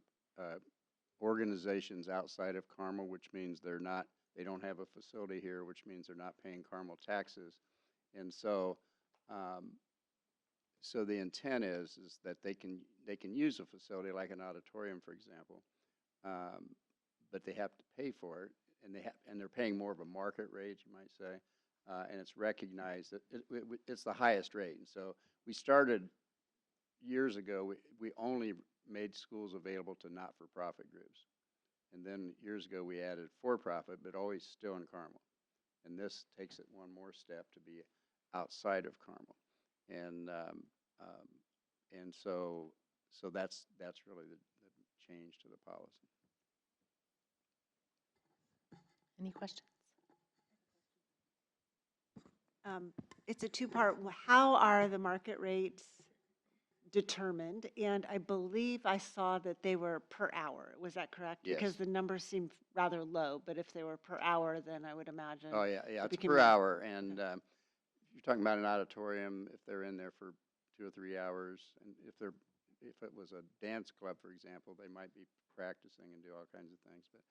organizations outside of Carmel, which means they don't have a facility here, which means they're not paying Carmel taxes. And so, so the intent is that they can use a facility like an auditorium, for example, but they have to pay for it, and they're paying more of a market rate, you might say, and it's recognized that it's the highest rate. And so we started years ago. We only made schools available to not-for-profit groups, and then years ago we added for-profit, but always still in Carmel. And this takes it one more step to be outside of Carmel, and so that's really the change to the policy. Any questions? It's a two-part. How are the market rates determined? And I believe I saw that they were per hour. Was that correct? Yes. Because the numbers seemed rather low, but if they were per hour, then I would imagine. Oh, yeah, it's became per more. hour, and you're talking about an auditorium, if they're in there for 2 or 3 hours, and if it was a dance club, for example, they might be practicing and do all kinds of things, but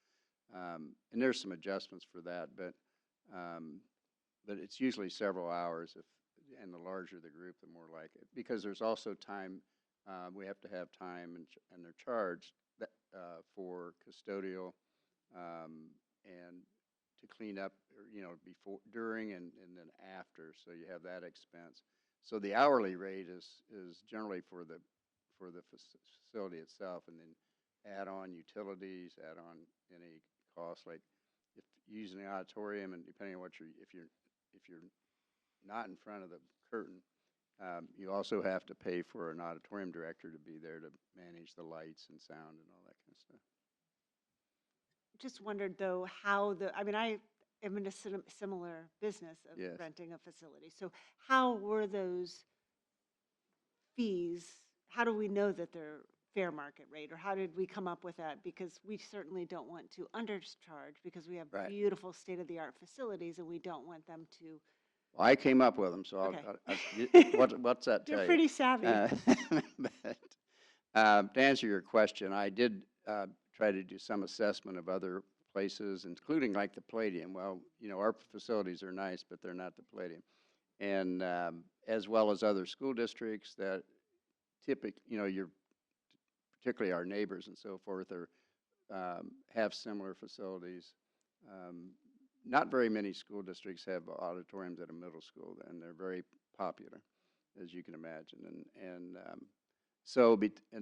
and there's some adjustments for that, but it's usually several hours, and the larger the group, the more like it, because there's also time, we have to have time, and they're charged for custodial, and to clean up, before, during, and then after, so you have that expense. So the hourly rate is generally for the facility itself, and then add on utilities, add on any costs, like if using the auditorium, and depending on what if you're not in front of the curtain, you also have to pay for an auditorium director to be there to manage the lights and sound and all that kind of stuff. Just wondered, though, I am in a similar business of Yes. renting a facility. So how were those fees, how do we know that they're fair market rate, or how did we come up with that? Because we certainly don't want to undercharge, because we have Right. beautiful state-of-the-art facilities, and we don't want them to. Well, I came up with them, so Okay. what's that tell You're you? pretty savvy. But, to answer your question, I did try to do some assessment of other places, including like the Palladium. Well, our facilities are nice, but they're not the Palladium. And as well as other school districts that particularly our neighbors and so forth, have similar facilities. Not very many school districts have auditoriums at a middle school, and they're very popular, as you can imagine. And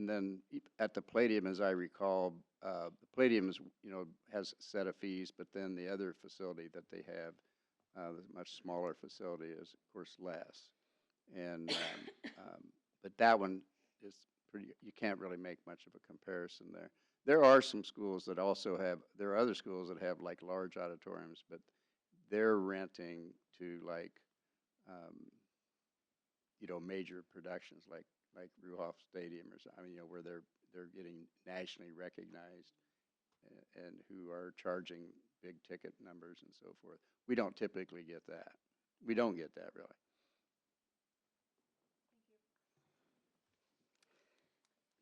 then at the Palladium, as I recall, the Palladium is, has a set of fees, but then the other facility that they have, the much smaller facility, is of course less. And but that one is you can't really make much of a comparison there. There are some schools that also there are other schools that have like large auditoriums, but they're renting to like, major productions like Ruhoff Stadium or something, where they're getting nationally recognized and who are charging big ticket numbers and so forth. We don't typically get that. We don't get that, really.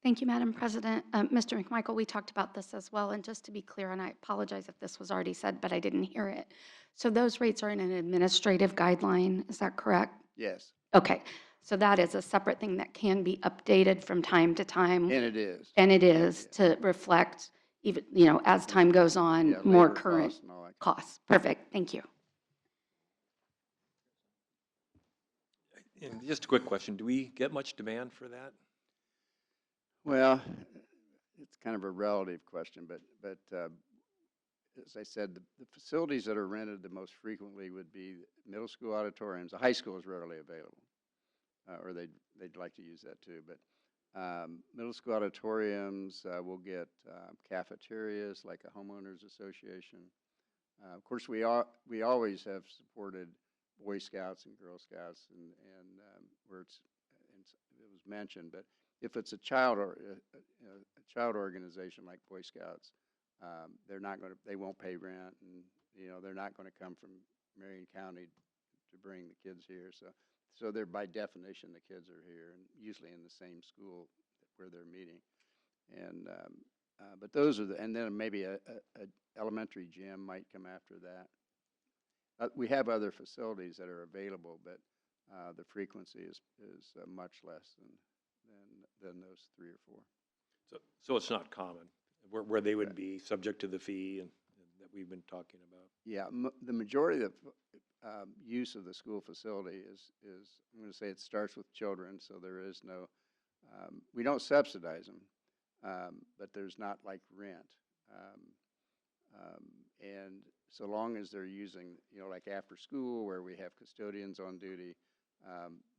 Thank you, Madam President. Mr. McMichael, we talked about this as well, and just to be clear, and I apologize if this was already said, but I didn't hear it. So those rates are in an administrative guideline, is that correct? Yes. Okay, so that is a separate thing that can be updated from time to time. And it is. And it is to reflect, even, as time goes on, Yeah, more labor current costs and all that. costs. Perfect, thank you. And just a quick question, do we get much demand for that? Well, it's kind of a relative question, but as I said, the facilities that are rented the most frequently would be middle school auditoriums. The high school is rarely available, or they'd like to use that too. But middle school auditoriums will get cafeterias like a homeowners association. Of course, we always have supported Boy Scouts and Girl Scouts, and where it was mentioned, but if it's a child organization like Boy Scouts, they're not going to, they won't pay rent, and, you know, they're not going to come from Marion County to bring the kids here. So they're, by definition, the kids are here, and usually in the same school where they're meeting. And, but those are the, and then maybe a elementary gym might come after that. We have other facilities that are available, but the frequency is much less than those 3 or 4. So it's not common, where they would be subject to the fee and that we've been talking about. Yeah, the majority of use of the school facility is, I'm going to say it starts with children, so there is no, we don't subsidize them, but there's not like rent. And so long as they're using, you know, like after school where we have custodians on duty,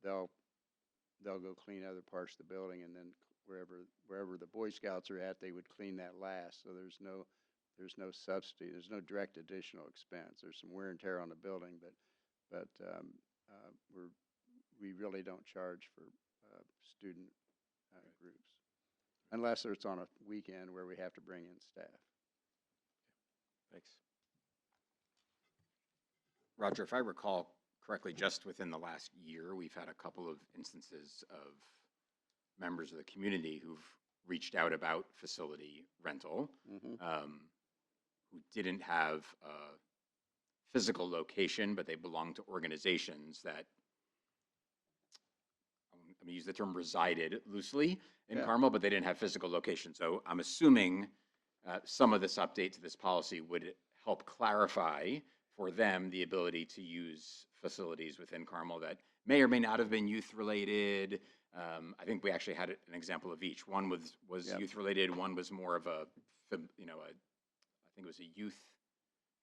they'll go clean other parts of the building, and then wherever the Boy Scouts are at, they would clean that last. So there's no subsidy, there's no direct additional expense. There's some wear and tear on the building, but we really don't charge for student groups, unless it's on a weekend where we have to bring in staff. Thanks. Roger, if I recall correctly, just within the last year, we've had a couple of instances of members of the community who've reached out about facility rental, who didn't have a physical location, but they belong to organizations that, I'm going to use the term resided loosely in Carmel, but they didn't have physical location. So I'm assuming some of this update to this policy would help clarify for them the ability to use facilities within Carmel that may or may not have been youth related. I think we actually had an example of each. One was Yep. youth related. One was more of a, you know, I think it was a youth,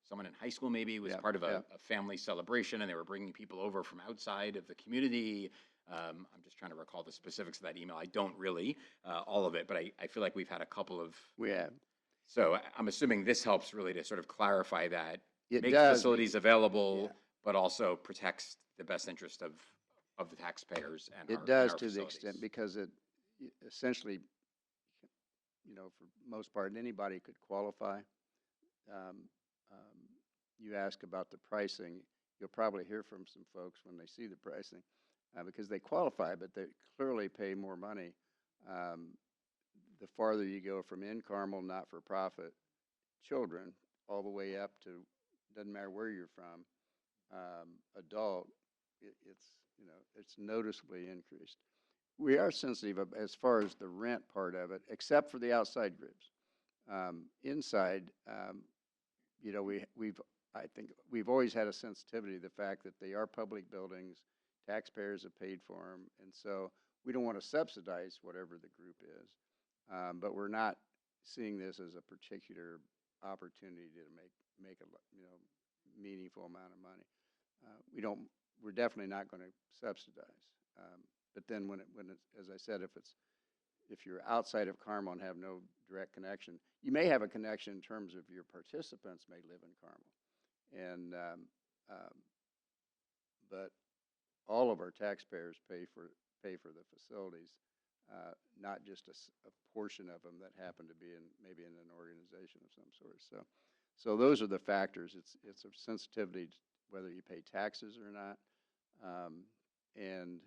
someone in high school maybe was Yep, part of yep. a family celebration, and they were bringing people over from outside of the community. I'm just trying to recall the specifics of that email. I don't really, all of it, but I feel like we've had a couple of. We have. So I'm assuming this helps really to sort of clarify that, It make does. facilities available, Yeah. but also protects the best interest of the taxpayers and It our, does and our to the extent, facilities. because it essentially, you know, for most part, anybody could qualify. You ask about the pricing, you'll probably hear from some folks when they see the pricing, because they qualify, but they clearly pay more money. The farther you go from in Carmel, not-for-profit children, all the way up to, doesn't matter where you're from, adult, it's, you know, it's noticeably increased. We are sensitive as far as the rent part of it, except for the outside groups. Inside, you know, I think we've always had a sensitivity to the fact that they are public buildings, taxpayers have paid for them, and so we don't want to subsidize whatever the group is, but we're not seeing this as a particular opportunity to make a, you know, meaningful amount of money. We're definitely not going to subsidize. But then when it's, as I said, if you're outside of Carmel and have no direct connection, you may have a connection in terms of your participants may live in Carmel. And, but all of our taxpayers pay for the facilities, not just a portion of them that happen to be maybe in an organization of some sort. So those are the factors. It's a sensitivity to whether you pay taxes or not, and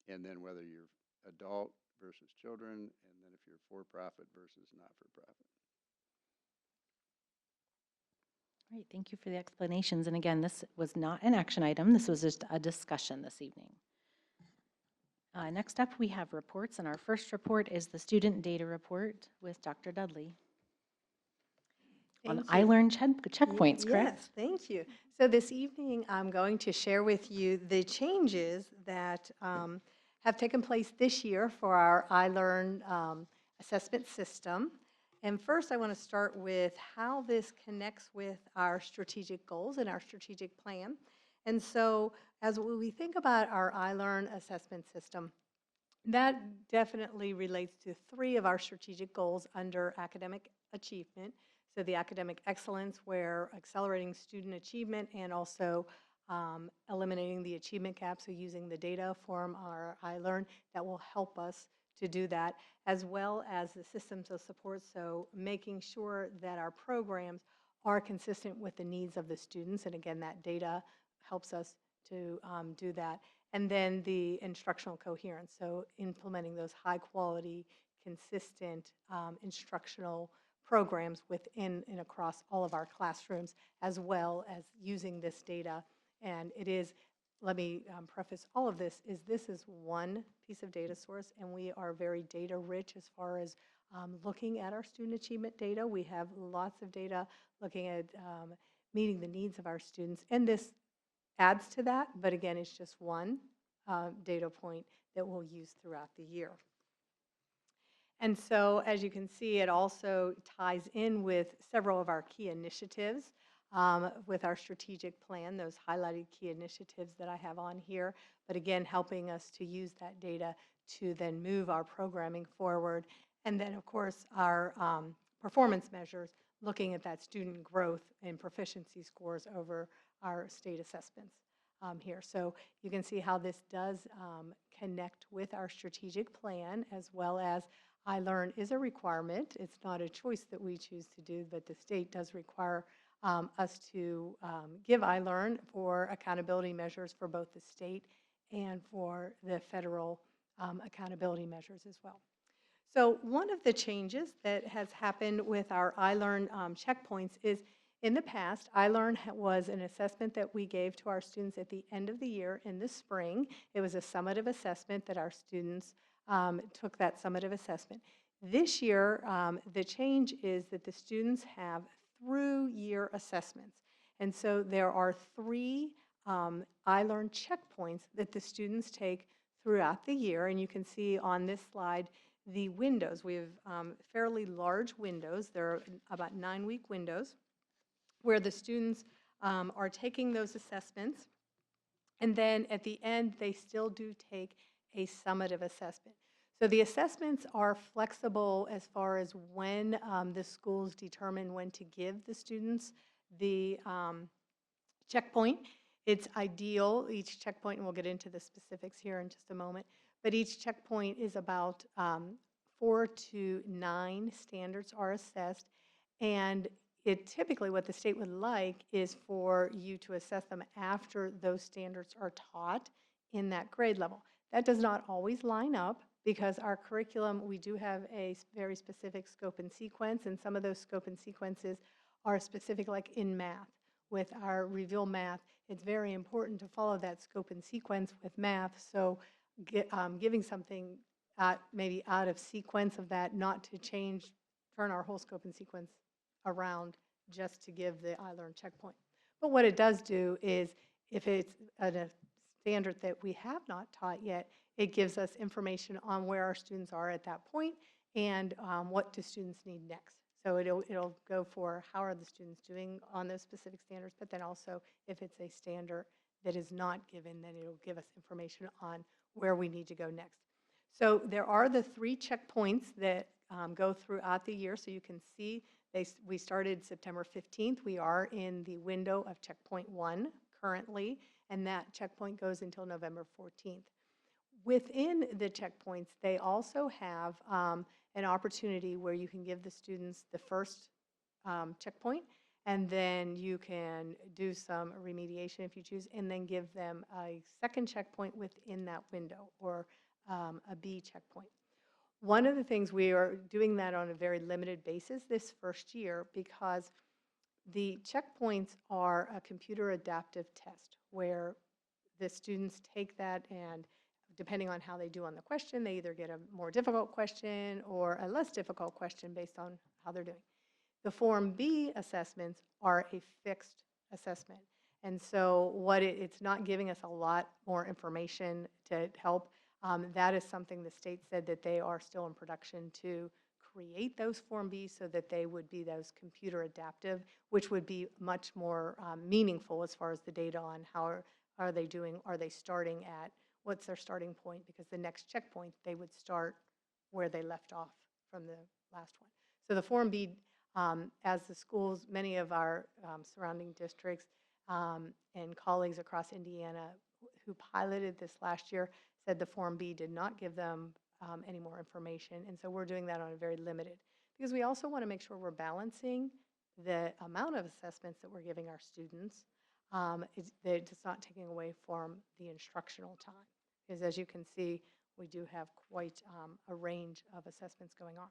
then whether you're adult versus children, and then if you're for-profit versus not-for-profit. All right, thank you for the explanations. And again, this was not an action item. This was just a discussion this evening. Next up, we have reports, and our first report is the student data report with Dr. Dudley. On Thank you. iLearn checkpoints, correct? Yes, thank you. So this evening, I'm going to share with you the changes that have taken place this year for our iLearn assessment system. And first, I want to start with how this connects with our strategic goals and our strategic plan. And so as we think about our iLearn assessment system, that definitely relates to 3 of our strategic goals under academic achievement. So the academic excellence, where accelerating student achievement and also eliminating the achievement gap, so using the data from our iLearn, that will help us to do that, as well as the systems of support, so making sure that our programs are consistent with the needs of the students. And again, that data helps us to do that. And then the instructional coherence, so implementing those high-quality, consistent instructional programs within and across all of our classrooms, as well as using this data. And it is, let me preface all of this, this is one piece of data source, and we are very data rich as far as looking at our student achievement data. We have lots of data looking at meeting the needs of our students, and this adds to that, but again, it's just one data point that we'll use throughout the year. And so, as you can see, it also ties in with several of our key initiatives with our strategic plan, those highlighted key initiatives that I have on here, but again, helping us to use that data to then move our programming forward. And then, of course, our performance measures, looking at that student growth and proficiency scores over our state assessments here. So you can see how this does connect with our strategic plan, as well as iLearn is a requirement. It's not a choice that we choose to do, but the state does require us to give iLearn for accountability measures for both the state and for the federal accountability measures as well. So one of the changes that has happened with our iLearn checkpoints is, in the past, iLearn was an assessment that we gave to our students at the end of the year in the spring. It was a summative assessment that our students took that summative assessment. This year, the change is that the students have through-year assessments. And so there are 3 iLearn checkpoints that the students take throughout the year. And you can see on this slide the windows. We have fairly large windows. There are about 9-week windows where the students are taking those assessments. And then at the end, they still do take a summative assessment. So the assessments are flexible as far as when the schools determine when to give the students the checkpoint. It's ideal, each checkpoint, and we'll get into the specifics here in just a moment, but each checkpoint is about 4 to 9 standards are assessed, and it typically, what the state would like is for you to assess them after those standards are taught in that grade level. That does not always line up, because our curriculum, we do have a very specific scope and sequence, and some of those scope and sequences are specific, like in math. With our Reveal Math, it's very important to follow that scope and sequence with math, so giving something maybe out of sequence of that, not to turn our whole scope and sequence around just to give the iLearn checkpoint. But what it does do is, if it's a standard that we have not taught yet, it gives us information on where our students are at that point and what do students need next. So it'll go for how are the students doing on those specific standards, but then also if it's a standard that is not given, then it'll give us information on where we need to go next. So there are the 3 checkpoints that go throughout the year. So you can see we started September 15th. We are in the window of checkpoint 1 currently, and that checkpoint goes until November 14th. Within the checkpoints, they also have an opportunity where you can give the students the first checkpoint, and then you can do some remediation if you choose, and then give them a second checkpoint within that window, or a B checkpoint. One of the things, we are doing that on a very limited basis this first year, because the checkpoints are a computer adaptive test where the students take that, and depending on how they do on the question, they either get a more difficult question or a less difficult question based on how they're doing. The Form B assessments are a fixed assessment. And so it's not giving us a lot more information to help. That is something the state said that they are still in production to create those Form Bs so that they would be those computer adaptive, which would be much more meaningful as far as the data on how are they doing, are they starting at, what's their starting point, because the next checkpoint, they would start where they left off from the last one. So the Form B, as the schools, many of our surrounding districts and colleagues across Indiana who piloted this last year said the Form B did not give them any more information. And so we're doing that on a very limited, because we also want to make sure we're balancing the amount of assessments that we're giving our students, that it's not taking away from the instructional time. Because as you can see, we do have quite a range of assessments going on.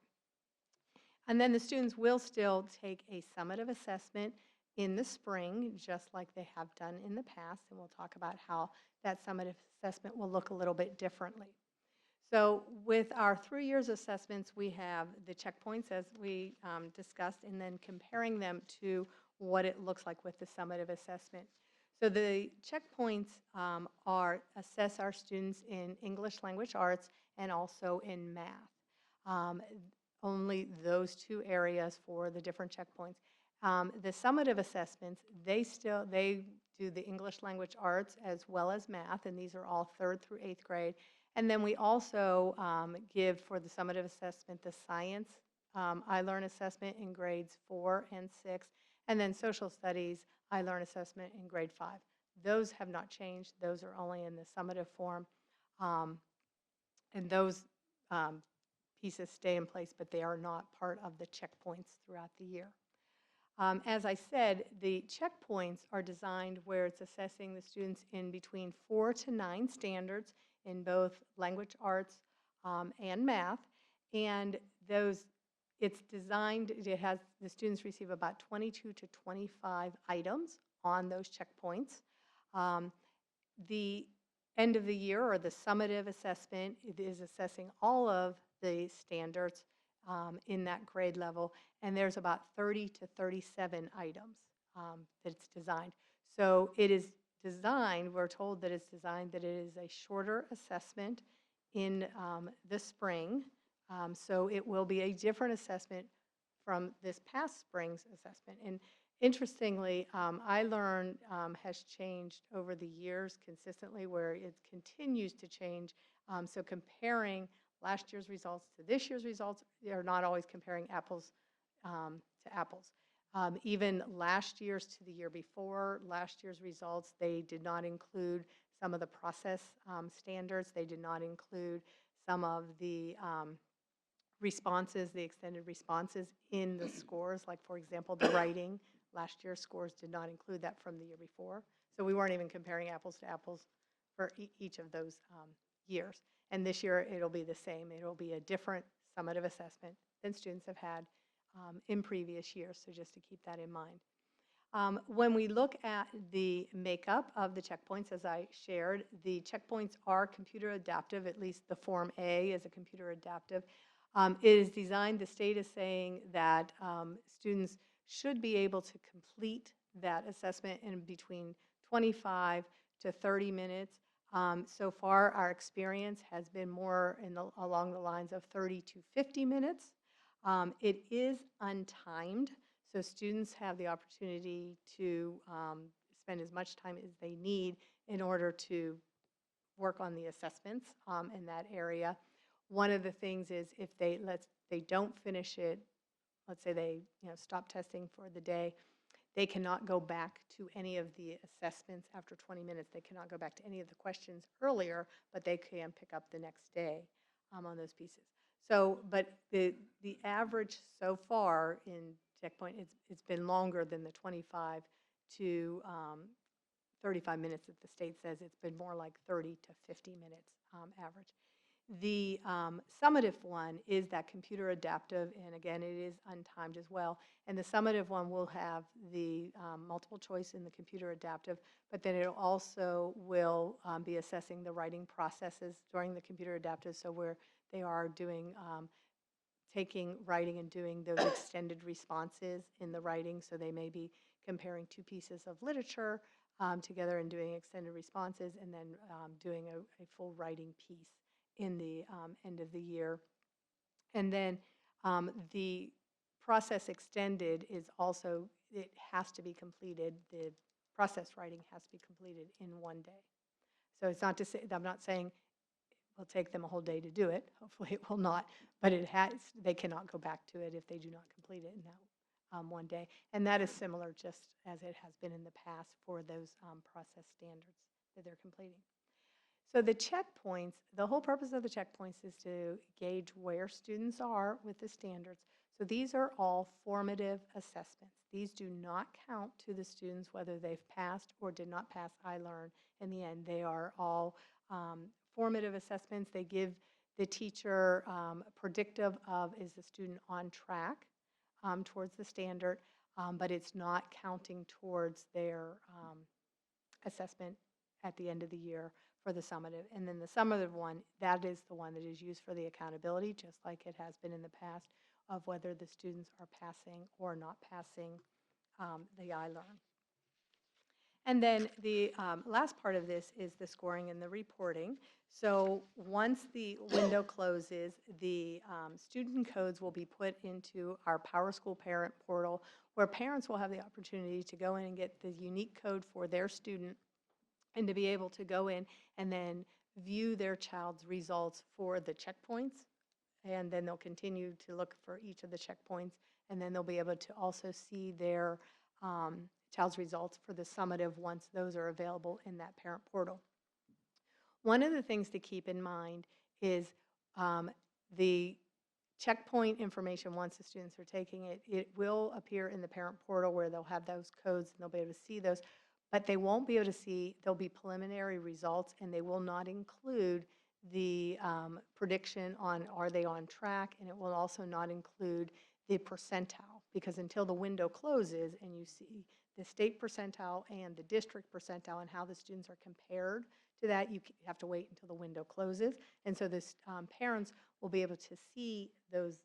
And then the students will still take a summative assessment in the spring, just like they have done in the past, and we'll talk about how that summative assessment will look a little bit differently. So with our 3 years assessments, we have the checkpoints as we discussed, and then comparing them to what it looks like with the summative assessment. So the checkpoints are assess our students in English language arts and also in math. Only those 2 areas for the different checkpoints. The summative assessments, they do the English language arts as well as math, and these are all 3rd through 8th grade. And then we also give for the summative assessment the science I-Learn assessment in grades 4 and 6, and then social studies I-Learn assessment in grade 5. Those have not changed. Those are only in the summative form. And those pieces stay in place, but they are not part of the checkpoints throughout the year. As I said, the checkpoints are designed where it's assessing the students in between 4 to 9 standards in both language arts and math. And it's designed, it has the students receive about 22 to 25 items on those checkpoints. The end of the year, or the summative assessment, it is assessing all of the standards in that grade level, and there's about 30 to 37 items that it's designed. So it is designed, we're told that it's designed that it is a shorter assessment in the spring. So it will be a different assessment from this past spring's assessment. And interestingly, I-Learn has changed over the years consistently, where it continues to change. So comparing last year's results to this year's results, they're not always comparing apples to apples. Even last year's to the year before, last year's results, they did not include some of the process standards. They did not include some of the responses, the extended responses in the scores. Like, for example, the writing, last year's scores did not include that from the year before. So we weren't even comparing apples to apples for each of those years. And this year, it'll be the same. It'll be a different summative assessment than students have had in previous years, so just to keep that in mind. When we look at the makeup of the checkpoints, as I shared, the checkpoints are computer adaptive, at least the Form A is a computer adaptive. It is designed, the state is saying that students should be able to complete that assessment in between 25 to 30 minutes. So far, our experience has been more along the lines of 30 to 50 minutes. It is untimed, so students have the opportunity to spend as much time as they need in order to work on the assessments in that area. One of the things is if they don't finish it, let's say they stop testing for the day, they cannot go back to any of the assessments after 20 minutes. They cannot go back to any of the questions earlier, but they can pick up the next day on those pieces. So, but the average so far in checkpoint, it's been longer than the 25 to 35 minutes that the state says. It's been more like 30 to 50 minutes average. The summative one is that computer adaptive, and again, it is untimed as well. And the summative one will have the multiple choice in the computer adaptive, but then it also will be assessing the writing processes during the computer adaptive, so where they are doing, taking writing and doing those extended responses in the writing, so they may be comparing 2 pieces of literature together and doing extended responses, and then doing a full writing piece in the end of the year. And then the process extended is also, it has to be completed, the process writing has to be completed in 1 day. So it's not to say, I'm not saying it will take them a whole day to do it, hopefully it will not, but they cannot go back to it if they do not complete it in that 1 day. And that is similar just as it has been in the past for those process standards that they're completing. So the checkpoints, the whole purpose of the checkpoints is to gauge where students are with the standards. So these are all formative assessments. These do not count to the students whether they've passed or did not pass iLearn in the end. They are all formative assessments. They give the teacher predictive of is the student on track towards the standard, but it's not counting towards their assessment at the end of the year for the summative. And then the summative one, that is the one that is used for the accountability, just like it has been in the past, of whether the students are passing or not passing the iLearn. And then the last part of this is the scoring and the reporting. So once the window closes, the student codes will be put into our PowerSchool parent portal, where parents will have the opportunity to go in and get the unique code for their student and to be able to go in and then view their child's results for the checkpoints. And then they'll continue to look for each of the checkpoints, and then they'll be able to also see their child's results for the summative once those are available in that parent portal. One of the things to keep in mind is the checkpoint information, once the students are taking it, it will appear in the parent portal where they'll have those codes and they'll be able to see those, but they won't be able to see, there'll be preliminary results, and they will not include the prediction on are they on track, and it will also not include the percentile, because until the window closes and you see the state percentile and the district percentile and how the students are compared to that, you have to wait until the window closes. And so this parents will be able to see those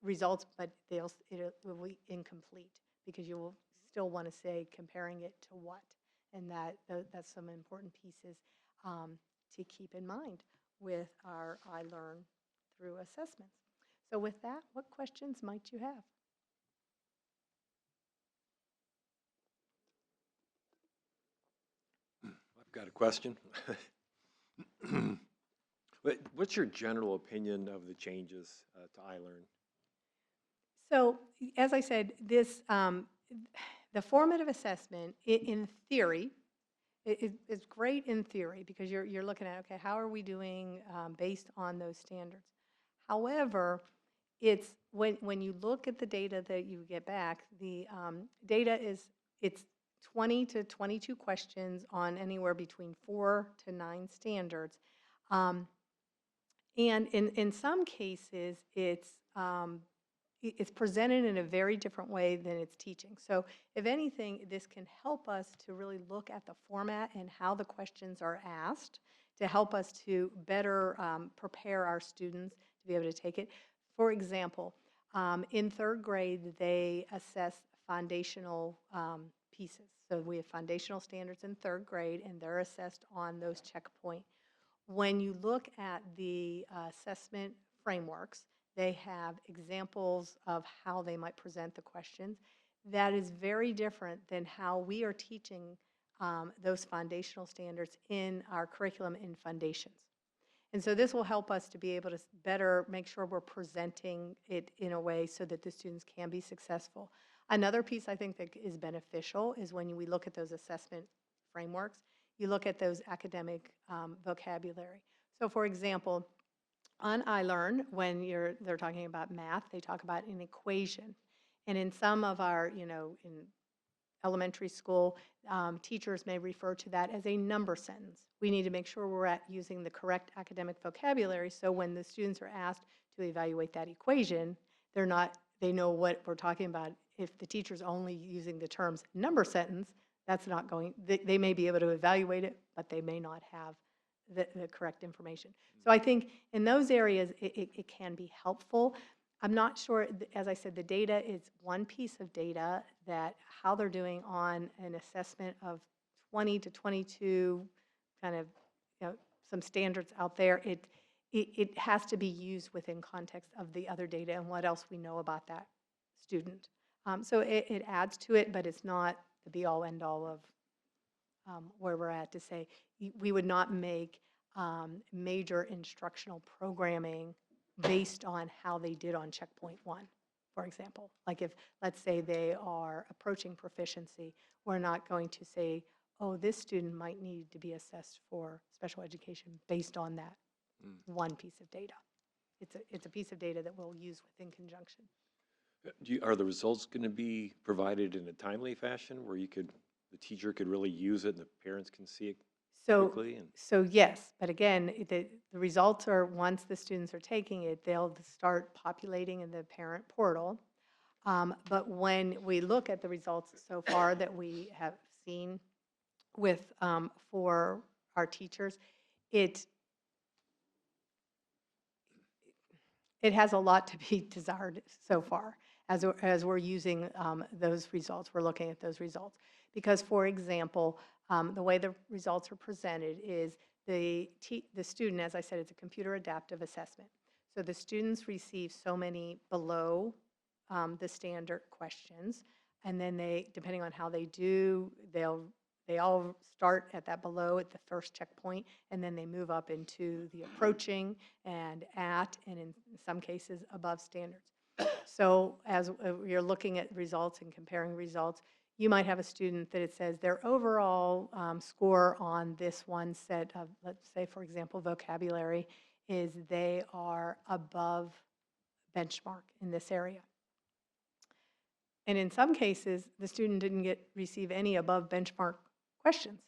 results, but it will be incomplete because you will still want to say comparing it to what, and that's some important pieces to keep in mind with our iLearn through assessments. So with that, what questions might you have? I've got a question. What's your general opinion of the changes to iLearn? So as I said, this the formative assessment in theory is great in theory because you're looking at, okay, how are we doing based on those standards? However, it's when you look at the data that you get back, the data it's 20 to 22 questions on anywhere between 4 to 9 standards. And in some cases, it's presented in a very different way than it's teaching. So if anything, this can help us to really look at the format and how the questions are asked to help us to better prepare our students to be able to take it. For example, in third grade, they assess foundational pieces. So we have foundational standards in third grade, and they're assessed on those checkpoints. When you look at the assessment frameworks, they have examples of how they might present the questions. That is very different than how we are teaching those foundational standards in our curriculum in foundations. And so this will help us to be able to better make sure we're presenting it in a way so that the students can be successful. Another piece I think that is beneficial is when we look at those assessment frameworks, you look at those academic vocabulary. So for example, on iLearn, when they're talking about math, they talk about an equation. And in some of our, in elementary school, teachers may refer to that as a number sentence. We need to make sure we're using the correct academic vocabulary, so when the students are asked to evaluate that equation, they know what we're talking about. If the teacher's only using the terms number sentence, that's not going, they may be able to evaluate it, but they may not have the correct information. So I think in those areas, it can be helpful. I'm not sure, as I said, the data is one piece of data that how they're doing on an assessment of 20 to 22 kind of, some standards out there. It has to be used within context of the other data and what else we know about that student. So it adds to it, but it's not the be-all, end-all of where we're at to say we would not make major instructional programming based on how they did on checkpoint 1, for example. Like if, let's say they are approaching proficiency, we're not going to say, oh, this student might need to be assessed for special education based on that one piece of data. It's a piece of data that we'll use within conjunction. Are the results going to be provided in a timely fashion where the teacher could really use it and the parents can see it quickly? So yes, but again, the results are, once the students are taking it, they'll start populating in the parent portal. But when we look at the results so far that we have seen with, for our teachers, it has a lot to be desired so far as we're using those results, we're looking at those results. Because, for example, the way the results are presented is the student, as I said, it's a computer adaptive assessment. So the students receive so many below the standard questions, and then they, depending on how they do, they all start at that below at the first checkpoint, and then they move up into the approaching and at, and in some cases above standards. So as you're looking at results and comparing results, you might have a student that it says their overall score on this one set of, let's say, for example, vocabulary, is they are above benchmark in this area. And in some cases, the student didn't receive any above benchmark questions.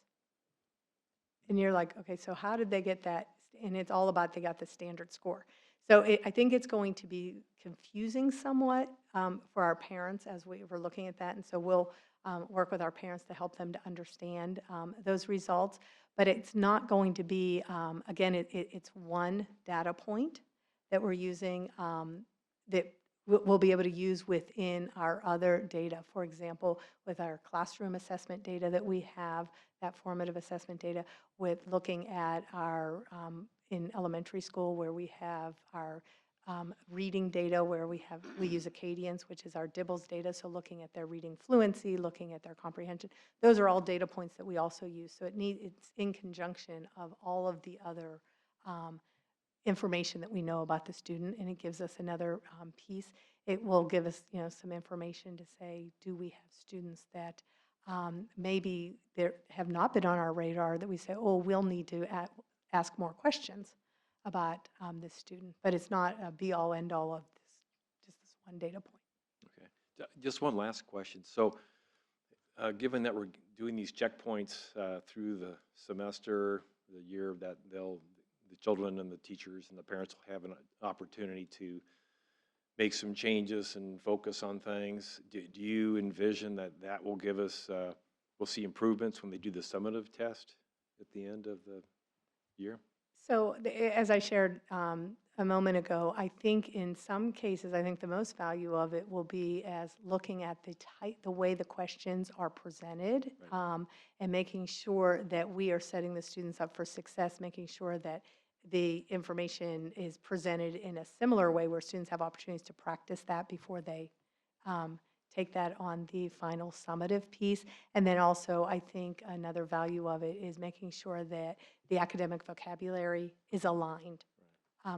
And you're like, okay, so how did they get that? And it's all about they got the standard score. So I think it's going to be confusing somewhat for our parents as we're looking at that. And so we'll work with our parents to help them to understand those results. But it's not going to be, again, it's one data point that we're using that we'll be able to use within our other data. For example, with our classroom assessment data that we have, that formative assessment data, with looking at our, in elementary school where we have our reading data, where we use Acadians, which is our DIBELS data, so looking at their reading fluency, looking at their comprehension. Those are all data points that we also use. So it's in conjunction of all of the other information that we know about the student, and it gives us another piece. It will give us, some information to say, do we have students that maybe there have not been on our radar that we say, oh, we'll need to ask more questions about this student. But it's not a be-all, end-all of this, just this one data point. Okay. Just one last question. So given that we're doing these checkpoints through the semester, the year that the children and the teachers and the parents will have an opportunity to make some changes and focus on things. Do you envision that will give us, we'll see improvements when they do the summative test at the end of the year? So as I shared a moment ago, I think in some cases, I think the most value of it will be as looking at the way the questions are presented, right. And making sure that we are setting the students up for success, making sure that the information is presented in a similar way where students have opportunities to practice that before they take that on the final summative piece. And then also, I think another value of it is making sure that the academic vocabulary is aligned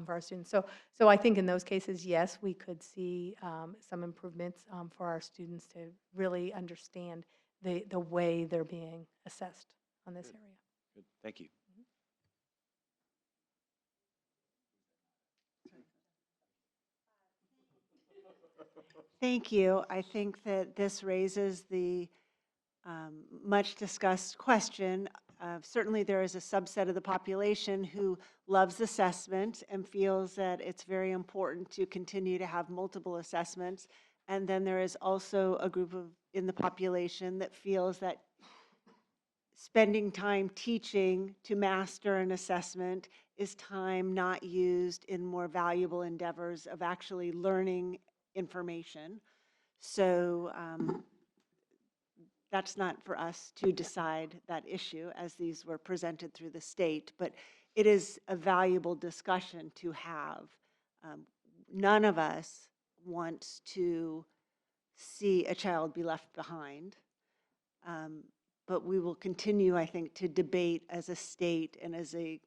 for our students. So I think in those cases, yes, we could see some improvements for our students to really understand the way they're being assessed on this area. Good. Thank you. Thank you. I think that this raises the much discussed question. Certainly there is a subset of the population who loves assessment and feels that it's very important to continue to have multiple assessments. And then there is also a group in the population that feels that spending time teaching to master an assessment is time not used in more valuable endeavors of actually learning information. So that's not for us to decide that issue as these were presented through the state, but it is a valuable discussion to have. None of us wants to see a child be left behind, but we will continue, I think, to debate as a state and as a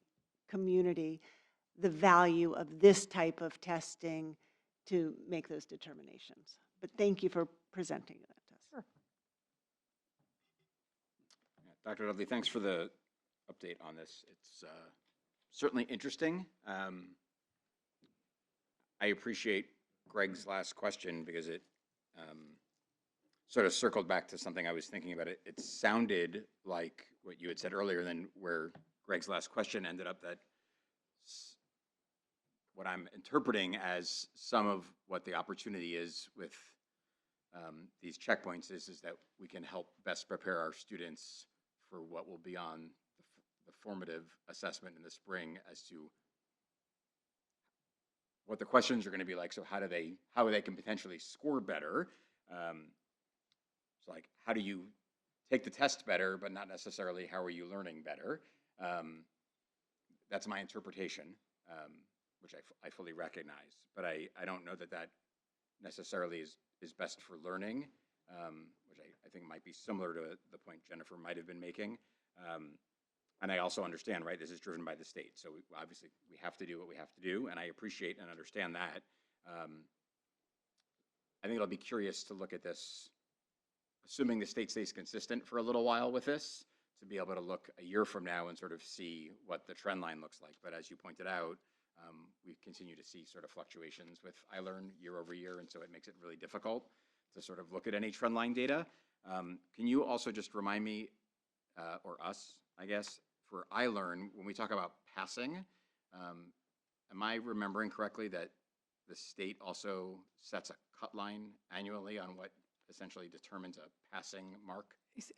community the value of this type of testing to make those determinations. But thank you for presenting that to us. Sure. Dr. Dudley, thanks for the update on this. It's certainly interesting. I appreciate Greg's last question because it sort of circled back to something I was thinking about. It sounded like what you had said earlier, than where Greg's last question ended up, that what I'm interpreting as some of what the opportunity is with these checkpoints is that we can help best prepare our students for what will be on the formative assessment in the spring as to what the questions are going to be like. So how they can potentially score better. So like, how do you take the test better, but not necessarily how are you learning better? That's my interpretation, which I fully recognize. But I don't know that that necessarily is best for learning, which I think might be similar to the point Jennifer might have been making. And I also understand, right, this is driven by the state. So obviously we have to do what we have to do, and I appreciate and understand that. I think it'll be curious to look at this, assuming the state stays consistent for a little while with this, to be able to look a year from now and sort of see what the trend line looks like. But as you pointed out, we continue to see sort of fluctuations with iLearn year over year, and so it makes it really difficult to sort of look at any trend line data. Can you also just remind me, or us, I guess, for iLearn, when we talk about passing, am I remembering correctly that the state also sets a cut line annually on what essentially determines a passing mark?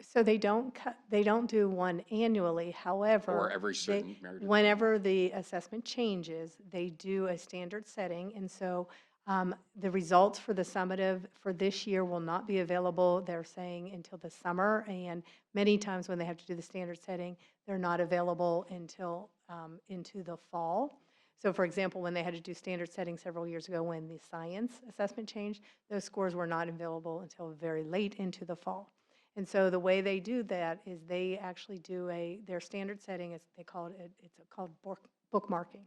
So they don't do one annually. However, Or every certain merit? whenever the assessment changes, they do a standard setting. And so the results for the summative for this year will not be available, they're saying, until the summer. And many times when they have to do the standard setting, they're not available until into the fall. So for example, when they had to do standard setting several years ago when the science assessment changed, those scores were not available until very late into the fall. And so the way they do that is they actually do their standard setting, is they call it, it's called bookmarking.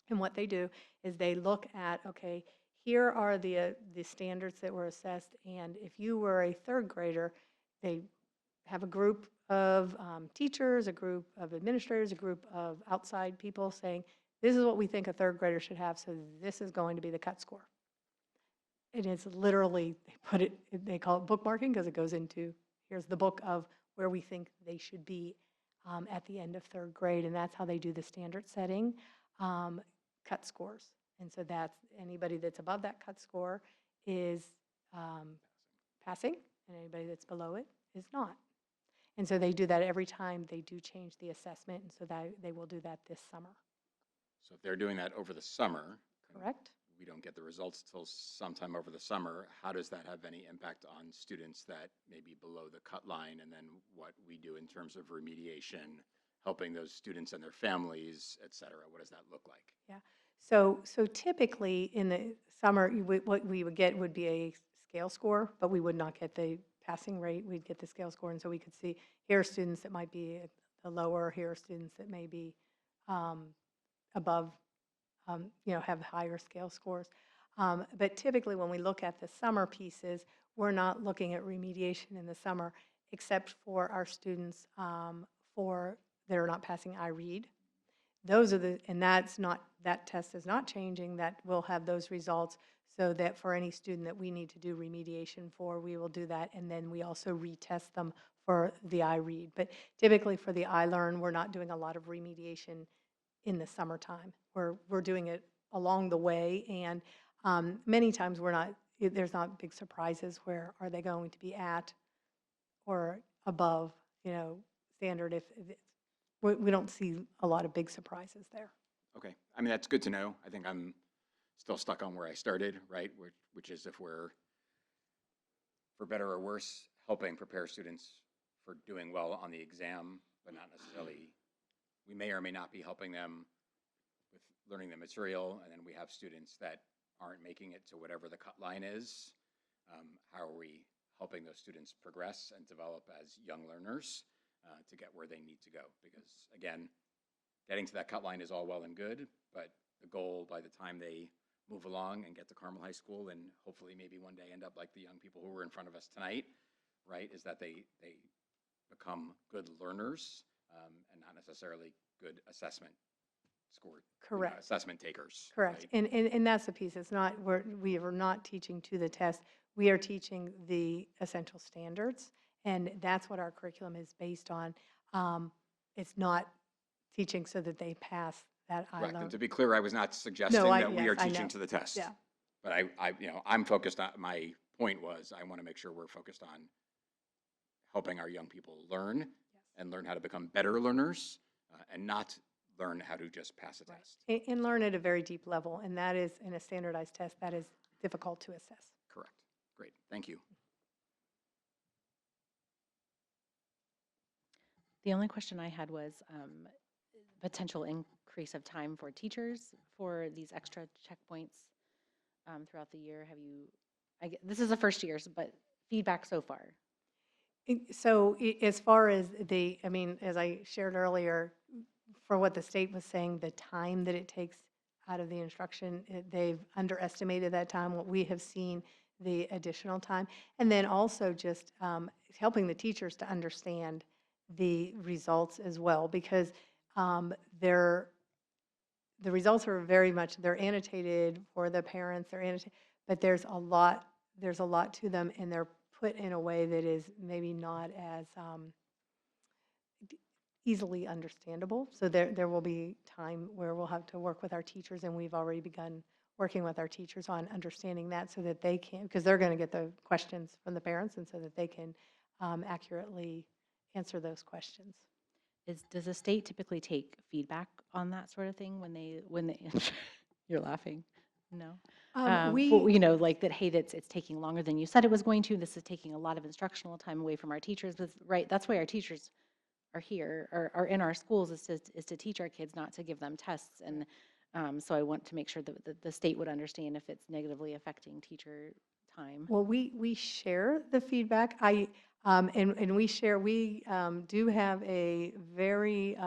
And what they do is they look at, okay, here are the standards that were assessed, and if you were a third grader, they have a group of teachers, a group of administrators, a group of outside people saying, this is what we think a third grader should have, so this is going to be the cut score. It is literally, they call it bookmarking because it goes into, here's the book of where we think they should be at the end of third grade, and that's how they do the standard setting cut scores. And so that's, anybody that's above that cut score is passing, and anybody that's below it is not. And so they do that every time they do change the assessment, and so that they will do that this summer. So if they're doing that over the summer, Correct? we don't get the results till sometime over the summer, how does that have any impact on students that may be below the cut line, and then what we do in terms of remediation, helping those students and their families, et cetera? What does that look like? Yeah. So typically in the summer, what we would get would be a scale score, but we would not get the passing rate. We'd get the scale score, and so we could see, here are students that might be the lower, here are students that may be above, have higher scale scores. But typically when we look at the summer pieces, we're not looking at remediation in the summer, except for our students that are not passing iRead. Those are and that test is not changing, that will have those results, so that for any student that we need to do remediation for, we will do that, and then we also retest them for the iRead. But typically for the iLearn, we're not doing a lot of remediation in the summertime. We're doing it along the way, and many times there's not big surprises where are they going to be at or above, standard. If we don't see a lot of big surprises there. Okay, I mean, that's good to know. I think I'm still stuck on where I started, right? Which is, if we're, for better or worse, helping prepare students for doing well on the exam, but not necessarily, we may or may not be helping them with learning the material, and then we have students that aren't making it to whatever the cut line is. How are we helping those students progress and develop as young learners to get where they need to go? Because again, getting to that cut line is all well and good, but the goal by the time they move along and get to Carmel High School, and hopefully maybe one day end up like the young people who were in front of us tonight, right, is that they become good learners and not necessarily good assessment score, Correct. assessment takers. Correct. right? And that's the piece. It's not, we are not teaching to the test. We are teaching the essential standards, and that's what our curriculum is based on. It's not teaching so that they pass that Correct. And I-learn. to be clear, I was not suggesting that we yes, are I teaching know. to the test. Yeah. But I'm focused on, my point was, I want to make sure we're focused on helping our young people learn and learn how to become better learners and not learn how to just pass a test. And learn at a very deep level, and that is, in a standardized test, that is difficult to assess. Correct. Great. Thank you. The only question I had was potential increase of time for teachers for these extra checkpoints throughout the year. Have you, this is the first year, but feedback so far? So as far as I mean, as I shared earlier, for what the state was saying, the time that it takes out of the instruction, they've underestimated that time. What we have seen, the additional time. And then also just helping the teachers to understand the results as well, because the results are very much, they're annotated for the parents, they're annotated, but there's a lot to them, and they're put in a way that is maybe not as easily understandable. So there will be time where we'll have to work with our teachers, and we've already begun working with our teachers on understanding that, so that they can, because they're going to get the questions from the parents, and so that they can accurately answer those questions. Does the state typically take feedback on that sort of thing when they you're laughing? No. Like that, hey, it's taking longer than you said it was going to. This is taking a lot of instructional time away from our teachers. Right. That's why our teachers are here, or are in our schools, is to teach our kids, not to give them tests. And so I want to make sure that the state would understand if it's negatively affecting teacher time. Well, we share the feedback. And we do have a very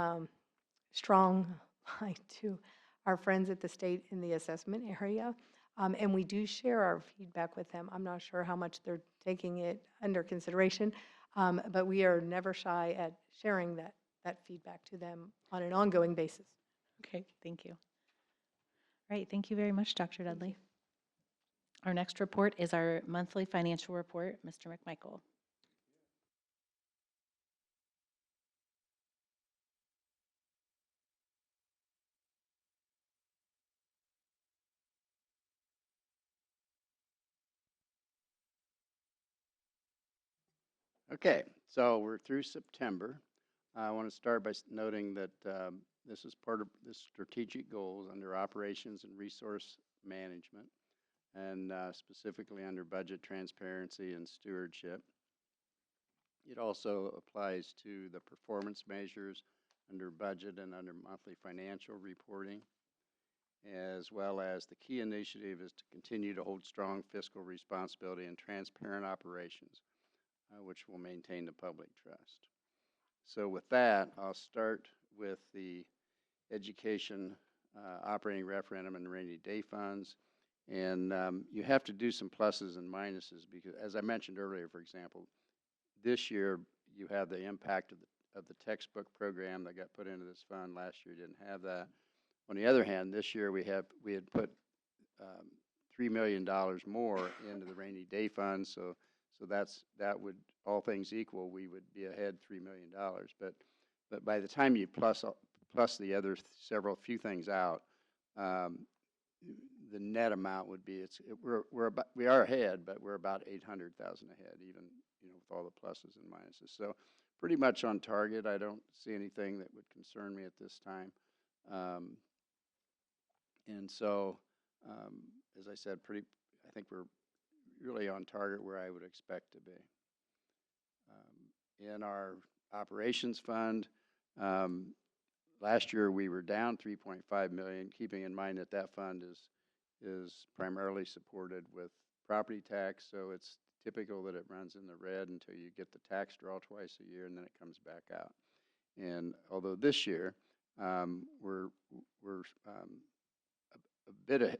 strong line to our friends at the state in the assessment area. And we do share our feedback with them. I'm not sure how much they're taking it under consideration, but we are never shy at sharing that feedback to them on an ongoing basis. Okay, thank you. All right, thank you very much, Dr. Dudley. Our next report is our monthly financial report. Mr. McMichael. Okay, so we're through September. I want to start by noting that this is part of the strategic goals under operations and resource management, and specifically under budget transparency and stewardship. It also applies to the performance measures under budget and under monthly financial reporting, as well as the key initiative is to continue to hold strong fiscal responsibility and transparent operations, which will maintain the public trust. So with that, I'll start with the education operating referendum and rainy day funds. And you have to do some pluses and minuses, because as I mentioned earlier, for example, this year you have the impact of the textbook program that got put into this fund. Last year didn't have that. On the other hand, this year we had put $3 million more into the rainy day fund, so that would, all things equal, we would be ahead $3 million. But by the time you plus the other few things out, the net amount would be we are ahead, but we're about 800,000 ahead, even with all the pluses and minuses. So pretty much on target. I don't see anything that would concern me at this time. And so, as I said, I think we're really on target where I would expect to be. In our operations fund, last year we were down $3.5 million, keeping in mind that fund is primarily supported with property tax, so it's typical that it runs in the red until you get the tax draw twice a year, and then it comes back out. And although this year we're a bit of,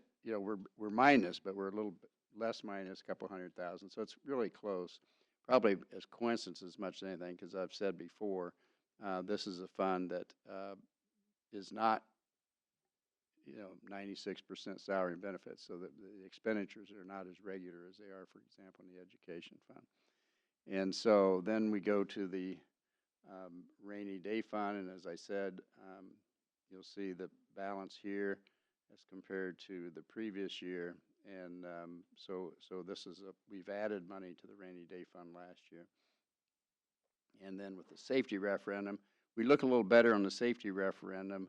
we're minus, but we're a little bit less minus, a couple 100,000, so it's really close. probably as coincidence as much as anything, because I've said before, this is a fund that is not, 96% salary and benefits, so that the expenditures are not as regular as they are, for example, in the education fund. And so then we go to the rainy day fund, and as I said, you'll see the balance here as compared to the previous year. And so this is we've added money to the rainy day fund last year. And then with the safety referendum, we look a little better on the safety referendum.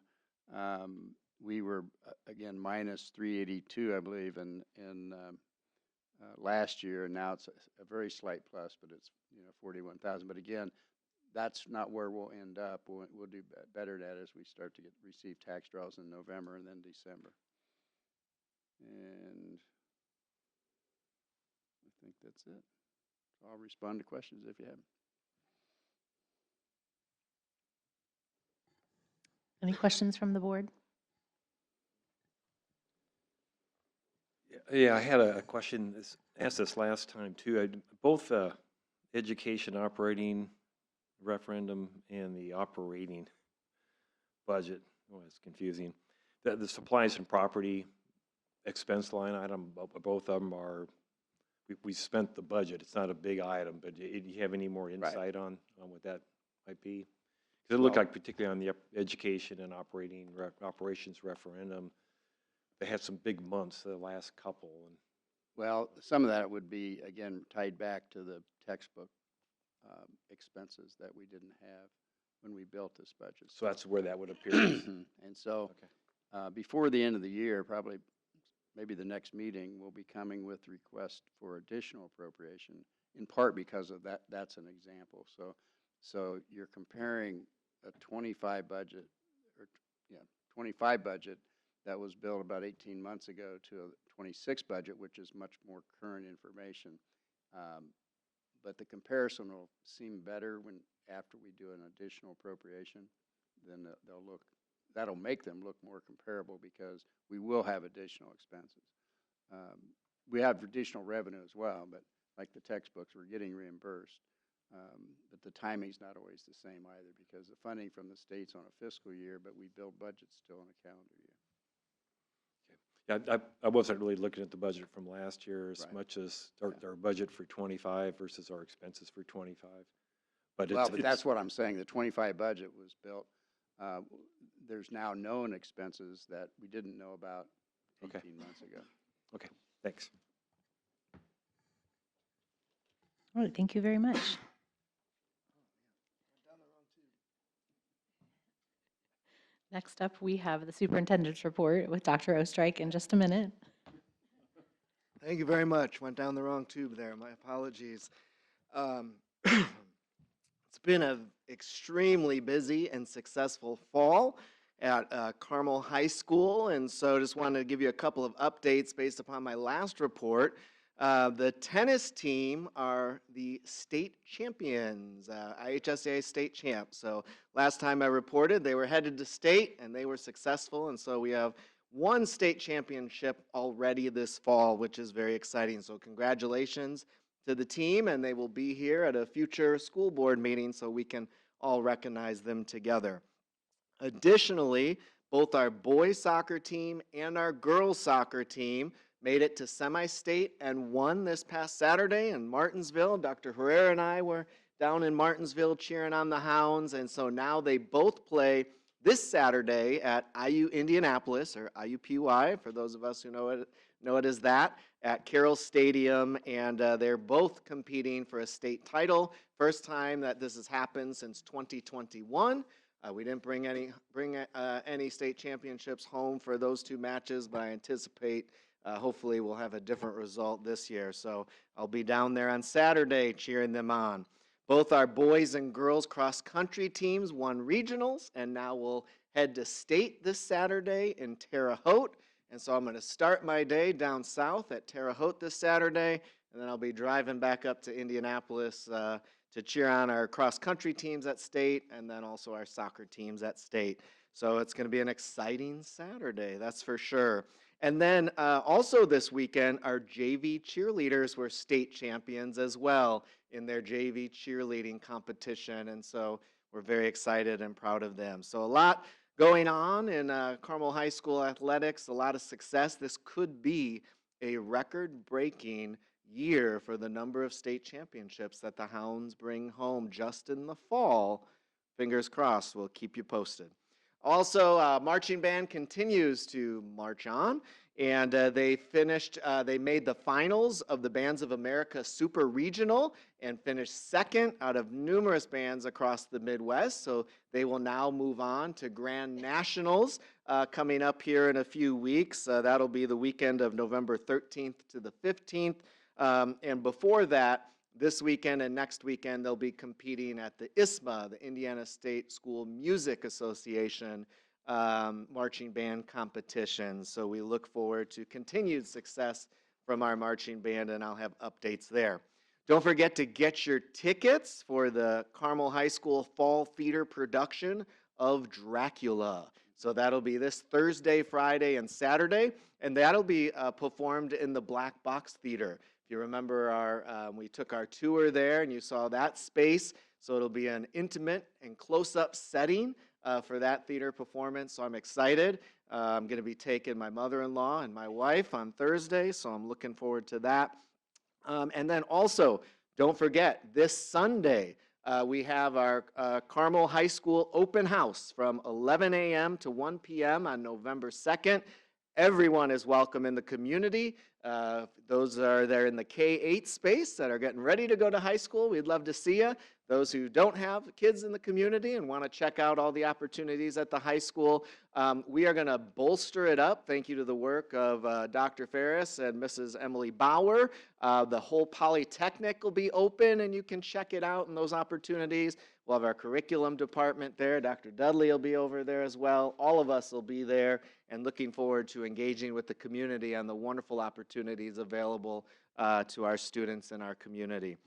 We were, again, minus 382, I believe, in last year, and now it's a very slight plus, but it's 41,000. But again, that's not where we'll end up. We'll do better at that as we start to receive tax draws in November and then December. And I think that's it. I'll respond to questions if you have them. Any questions from the board? Yeah, I had a question, asked this last time too. Both education operating referendum and the operating budget, it's confusing. The supplies and property expense line item, both of them are, we spent the budget. It's not a big item, but do you have any more insight on what that might be? Because it looked like, particularly on the education and operations referendum, they had some big months, the last couple. Well, some of that would be, again, tied back to the textbook expenses that we didn't have when we built this budget. So that's where that would appear. And so before the end of the year, probably maybe the next meeting, we'll be coming with request for additional appropriation, in part because of that. That's an example. So you're comparing a 25 budget, 25 budget that was built about 18 months ago to a 26 budget, which is much more current information. But the comparison will seem better after we do an additional appropriation. Then that'll make them look more comparable because we will have additional expenses. We have additional revenue as well, but like the textbooks, we're getting reimbursed. But the timing's not always the same either because the funding from the state's on a fiscal year, but we build budgets still on a calendar year. Yeah, I wasn't really looking at the budget from last year as much as our budget for 25 versus our expenses for 25. But that's what I'm saying. The 25 budget was built. There's now known expenses that we didn't know about 18 months ago. Okay, thanks. All right, thank you very much. Next up, we have the superintendent's report with Dr. Ostrike in just a minute. Thank you very much. Went down the wrong tube there. My apologies. It's been an extremely busy and successful fall at Carmel High School, and so just wanted to give you a couple of updates based upon my last report. The tennis team are the state champions, IHSA state champs. So last time I reported, they were headed to state and they were successful. And so we have one state championship already this fall, which is very exciting. So congratulations to the team, and they will be here at a future school board meeting so we can all recognize them together. Additionally, both our boys soccer team and our girls soccer team made it to semi-state and won this past Saturday in Martinsville. Dr. Herrera and I were down in Martinsville cheering on the Hounds, and so now they both play this Saturday at IU Indianapolis, or IUPUI, for those of us who know it as that, at Carroll Stadium, and they're both competing for a state title. First time that this has happened since 2021. We didn't bring any state championships home for those two matches, but I anticipate hopefully we'll have a different result this year. So I'll be down there on Saturday cheering them on. Both our boys and girls cross-country teams won regionals, and now we'll head to state this Saturday in Terre Haute. And so I'm going to start my day down south at Terre Haute this Saturday, and then I'll be driving back up to Indianapolis to cheer on our cross-country teams at state and then also our soccer teams at state. So it's going to be an exciting Saturday, that's for sure. And then also this weekend, our JV cheerleaders were state champions as well. in their JV cheerleading competition. And so we're very excited and proud of them. So a lot going on in Carmel High School athletics, a lot of success. This could be a record-breaking year for the number of state championships that the Hounds bring home just in the fall. Fingers crossed, we'll keep you posted. Also, marching band continues to march on, and they made the finals of the Bands of America Super Regional and finished second out of numerous bands across the Midwest. So they will now move on to Grand Nationals coming up here in a few weeks. That'll be the weekend of November 13th to the 15th. And before that, this weekend and next weekend, they'll be competing at the ISMA, the Indiana State School Music Association marching band competition. So we look forward to continued success from our marching band, and I'll have updates there. Don't forget to get your tickets for the Carmel High School Fall Theater production of Dracula. So that'll be this Thursday, Friday, and Saturday, and that'll be performed in the Black Box Theater. If you remember, we took our tour there, and you saw that space. So it'll be an intimate and close-up setting for that theater performance. So I'm excited. I'm going to be taking my mother-in-law and my wife on Thursday, so I'm looking forward to that. And then also, don't forget, this Sunday, we have our Carmel High School open house from 11 a.m. to 1 p.m. on November 2nd. Everyone is welcome in the community. Those are there in the K-8 space that are getting ready to go to high school. We'd love to see you. Those who don't have kids in the community and want to check out all the opportunities at the high school, we are going to bolster it up. Thank you to the work of Dr. Ferris and Mrs. Emily Bauer. The whole Polytechnic will be open, and you can check it out in those opportunities. We'll have our curriculum department there. Dr. Dudley will be over there as well. All of us will be there, and looking forward to engaging with the community on the wonderful opportunities available to our students in our community.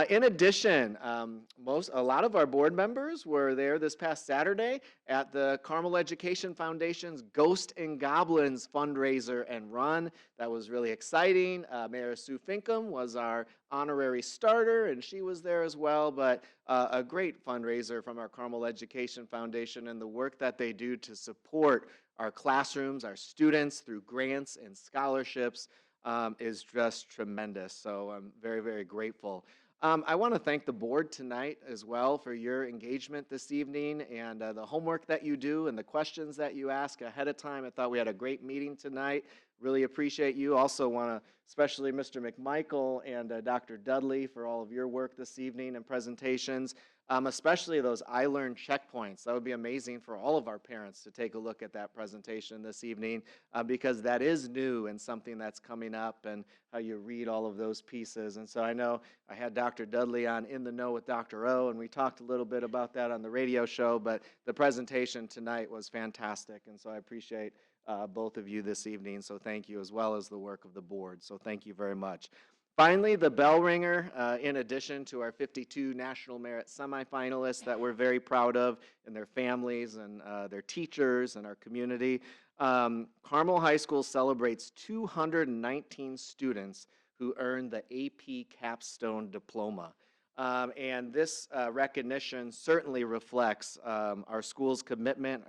In addition, a lot of our board members were there this past Saturday at the Carmel Education Foundation's Ghost and Goblins fundraiser and run. That was really exciting. Mayor Sue Finkham was our honorary starter, and she was there as well. But a great fundraiser from our Carmel Education Foundation, and the work that they do to support our classrooms, our students through grants and scholarships is just tremendous. So I'm very, very grateful. I want to thank the board tonight as well for your engagement this evening and the homework that you do and the questions that you ask ahead of time. I thought we had a great meeting tonight. Really appreciate you. Also want to especially Mr. McMichael and Dr. Dudley for all of your work this evening and presentations, especially those I Learned checkpoints. That would be amazing for all of our parents to take a look at that presentation this evening because that is new and something that's coming up, and how you read all of those pieces. And so I know I had Dr. Dudley on In the Know with Dr. O, and we talked a little bit about that on the radio show, but the presentation tonight was fantastic, and so I appreciate both of you this evening, so thank you, as well as the work of the board, so thank you very much. Finally, the bell ringer, in addition to our 52 National Merit semifinalists that we're very proud of, and their families and their teachers and our community, Carmel High School celebrates 219 students who earned the AP Capstone Diploma. And this recognition certainly reflects our school's commitment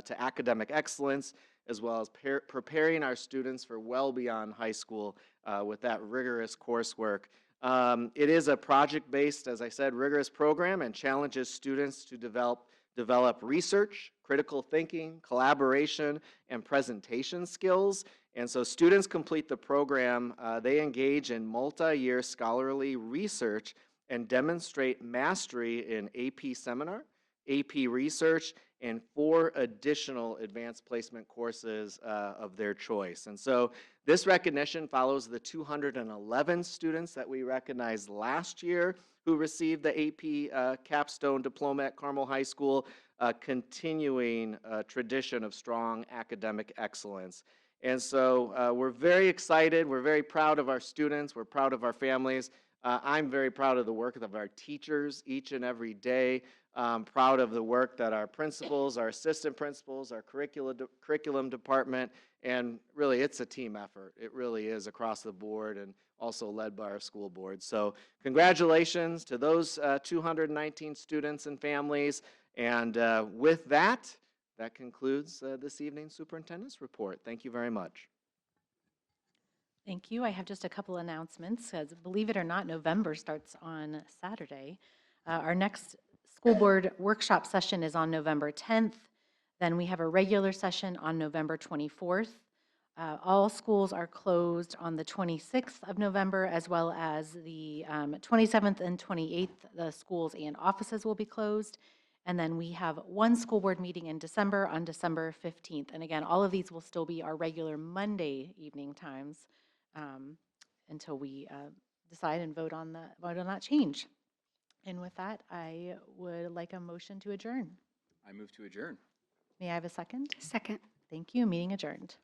to academic excellence, as well as preparing our students for well beyond high school with that rigorous coursework. It is a project-based, as I said, rigorous program, and challenges students to develop research, critical thinking, collaboration, and presentation skills. And so students complete the program, they engage in multi-year scholarly research and demonstrate mastery in AP Seminar, AP Research, and 4 additional advanced placement courses of their choice. And so this recognition follows the 211 students that we recognized last year who received the AP Capstone Diploma at Carmel High School, continuing a tradition of strong academic excellence. And so we're very excited. We're very proud of our students. We're proud of our families. I'm very proud of the work of our teachers each and every day. Proud of the work that our principals, our assistant principals, our curriculum department, and really it's a team effort. It really is across the board, and also led by our school board. So congratulations to those 219 students and families. And with that, that concludes this evening's superintendent's report. Thank you very much. Thank you. I have just a couple announcements, because believe it or not, November starts on Saturday. Our next school board workshop session is on November 10th. Then we have a regular session on November 24th. All schools are closed on the 26th of November, as well as the 27th and 28th. The schools and offices will be closed. And then we have one school board meeting in December on December 15th. And again, all of these will still be our regular Monday evening times until we decide and vote on that change. And with that, I would like a motion to adjourn. I move to adjourn. May I have a second? Second. Thank you. Meeting adjourned.